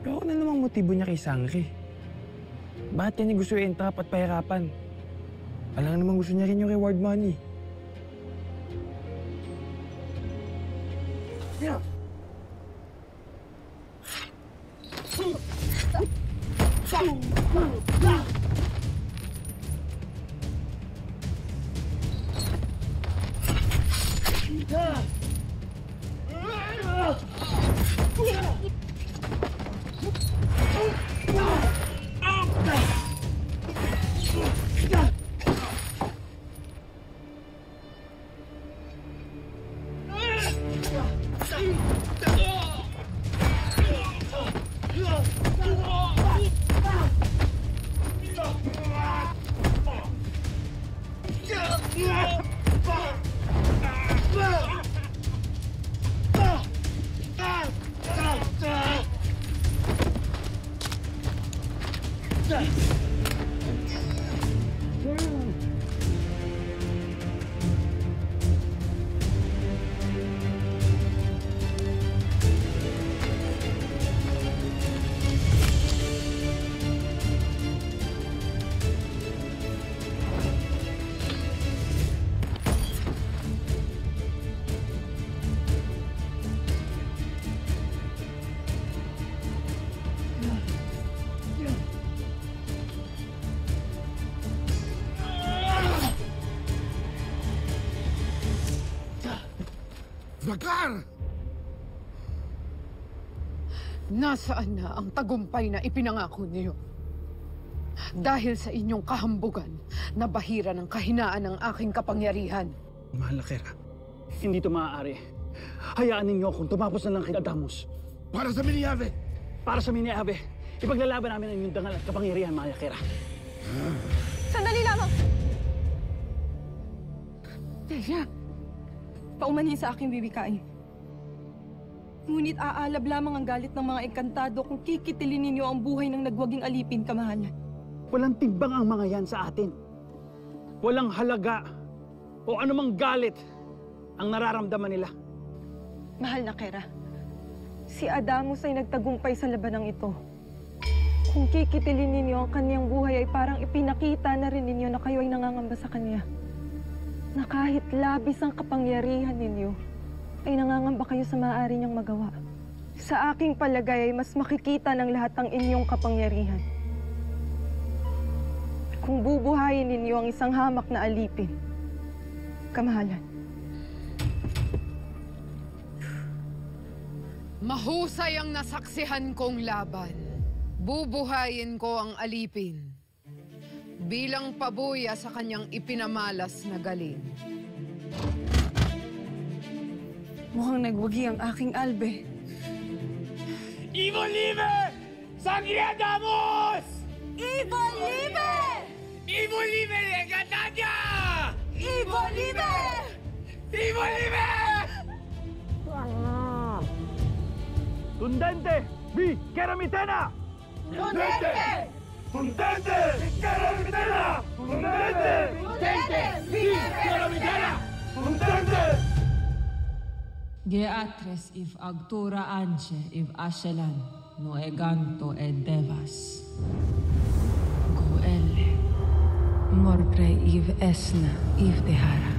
Pero ano namang motibo niya kay Sangre? Bakit niya gusto i-entrap at pahirapan? Alam naman gusto niya rin yung reward money. Yeah. Bakar! Nasaan na ang tagumpay na ipinangako niyo? Dahil sa inyong kahambugan, nabahira ng kahinaan ng aking kapangyarihan. Mahal na Kera, hindi ito maaari. Hayaan ninyo akong tumapos na lang kay Adamus. Para sa Miniave! Para sa Miniave. Ipaglalaban namin ang inyong dangal at kapangyarihan, mahal na Kera. Sandali lamang! Teka, paumanhin sa aking bibikain. Ngunit aalab lamang ang galit ng mga engkantado kung kikitilin ninyo ang buhay ng nagwaging alipin, kamahalan. Walang timbang ang mga yan sa atin. Walang halaga o anumang galit ang nararamdaman nila. Mahal na Kera, si Adamus ay nagtagumpay sa labanang ito. Kung kikitilin ninyo ang kaniyang buhay ay parang ipinakita na rin ninyo na kayo ay nangangamba sa kanya. Na kahit labis ang kapangyarihan ninyo, ay nangangamba kayo sa maaari niyang magawa. Sa aking palagay ay mas makikita ng lahat ang inyong kapangyarihan. Kung bubuhayin ninyo ang isang hamak na alipin, kamahalan. Mahusay ang nasaksihan kong laban. Bubuhayin ko ang alipin bilang pabuya sa kanyang ipinamalas na galing. Mukhang nagwagi ang aking albe. Ivo Live! Sangre Adamus! Ivo Live! Ivo Live! Gatanya! Ivo Live! Ivo Live! Tundente! Vi! Keramitena! Tundente! Tundente! Keramitena! Tundente! Tundente! Vi! Keramitena! Tundente! Geatres if agtura anche if ashelan no eganto ed devas. Goelle mortre if esna if dehara.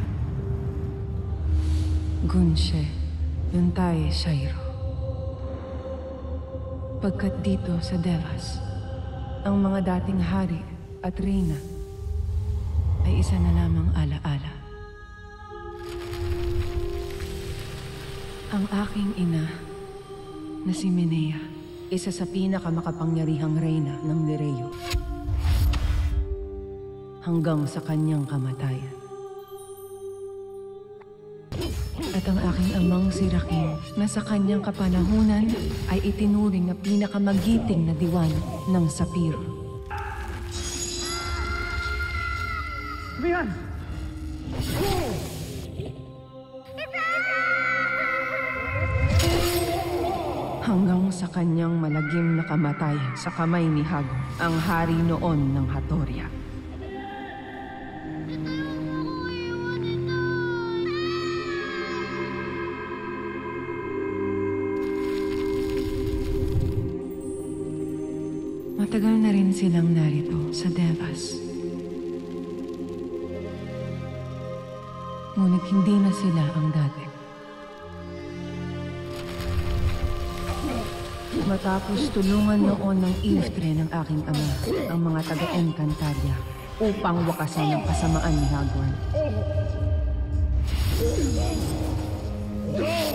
Gunshe yuntae shairo. Pagkat dito sa Devas, ang mga dating hari at reyna ay isa na lamang alaala. Ang aking ina na si Minea, isa sa pinakamakapangyarihang reyna ng Nereyo, hanggang sa kanyang kamatayan. At ang aking amang si Rakim na sa kanyang kapanahunan ay itinuring na pinakamagiting na diwan ng Sapiro. Mihan! Hanggang sa kanyang malagim na kamatayan sa kamay ni Hago, ang hari noon ng Hatoria. Matagal na rin silang narito sa Devas. Ngunit hindi na sila ang dati. Matapos tulungan noon ng Ilftre ng aking ama, ang mga taga-Encantadia, upang wakasan ang kasamaan ni Hagorn.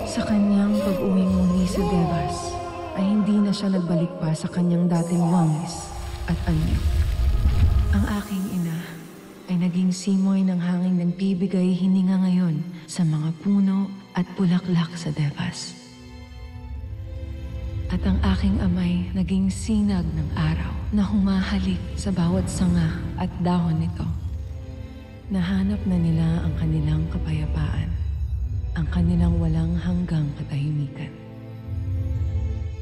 Sa kanyang pag-uwing muli sa Devas, ay hindi na siya nagbalik pa sa kanyang dating wangis at anyo. Ang aking ina ay naging simoy ng hanging nagbibigay hininga ngayon sa mga puno at bulaklak sa Devas. At ang aking amay naging sinag ng araw na humahalik sa bawat sanga at dahon nito. Nahanap na nila ang kanilang kapayapaan, ang kanilang walang hanggang katahimikan.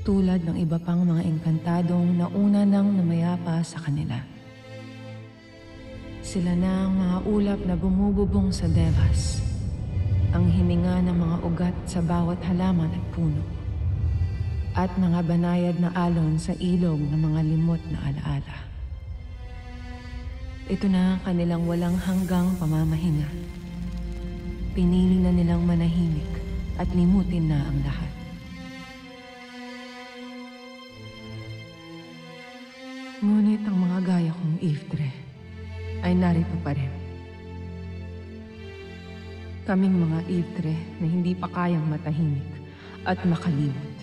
Tulad ng iba pang mga engkantadong nauna nang namayapa sa kanila. Sila na ang mga ulap na bumububong sa Devas. Ang hininga ng mga ugat sa bawat halaman at puno. At mga banayad na alon sa ilog ng mga limot na alaala. Ito na ang kanilang walang hanggang pamamahinga. Pinili na nilang manahimik at limutin na ang lahat. Ngunit ang mga gaya kong Iftre ay narito pa rin. Kaming mga Iftre na hindi pa kayang matahimik at makalimot.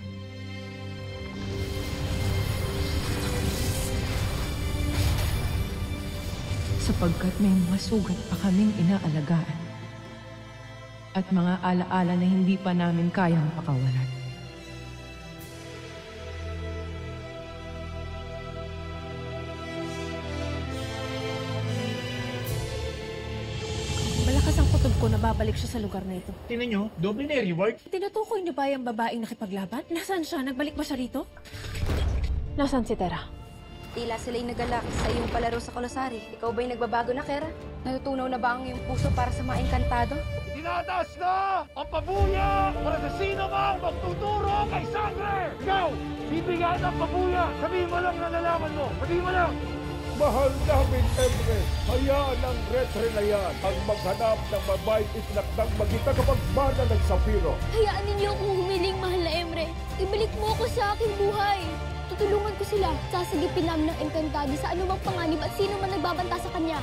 Sapagkat may mga sugat pa kaming inaalagaan at mga alaala na hindi pa namin kayang pakawalan. Malakas ang kutob ko na babalik siya sa lugar na ito. Tingnan nyo, doble na reward. Tinutukoy niyo ba yung babaeng nakipaglaban? Nasaan siya? Nagbalik ba siya rito? Nasaan si Tera? Tila sila'y nagalak sa iyong palaro sa Kolosari. Ikaw ba'y nagbabago na, Kera? Natutunaw na ba ang iyong puso para sa mga engkantado? Tinataas na ang pabuya para sa sino mang magtuturo kay Sangre! Ikaw, bibigyan ng pabuya! Sabihin mo lang na nalaman mo! Sabihin mo lang! Mahal namin, Emre, hayaan ang Retre na yan ang maghanap ng babaeng itinakdang maging tagapagmana ng Sapiro. Hayaan ninyo akong humiling, mahal na Emre. Ibalik mo ako sa aking buhay. Tutulungan ko sila. Sasagipin namin ng engkantado sa anumang panganib at sino man nagbabanta sa kanya.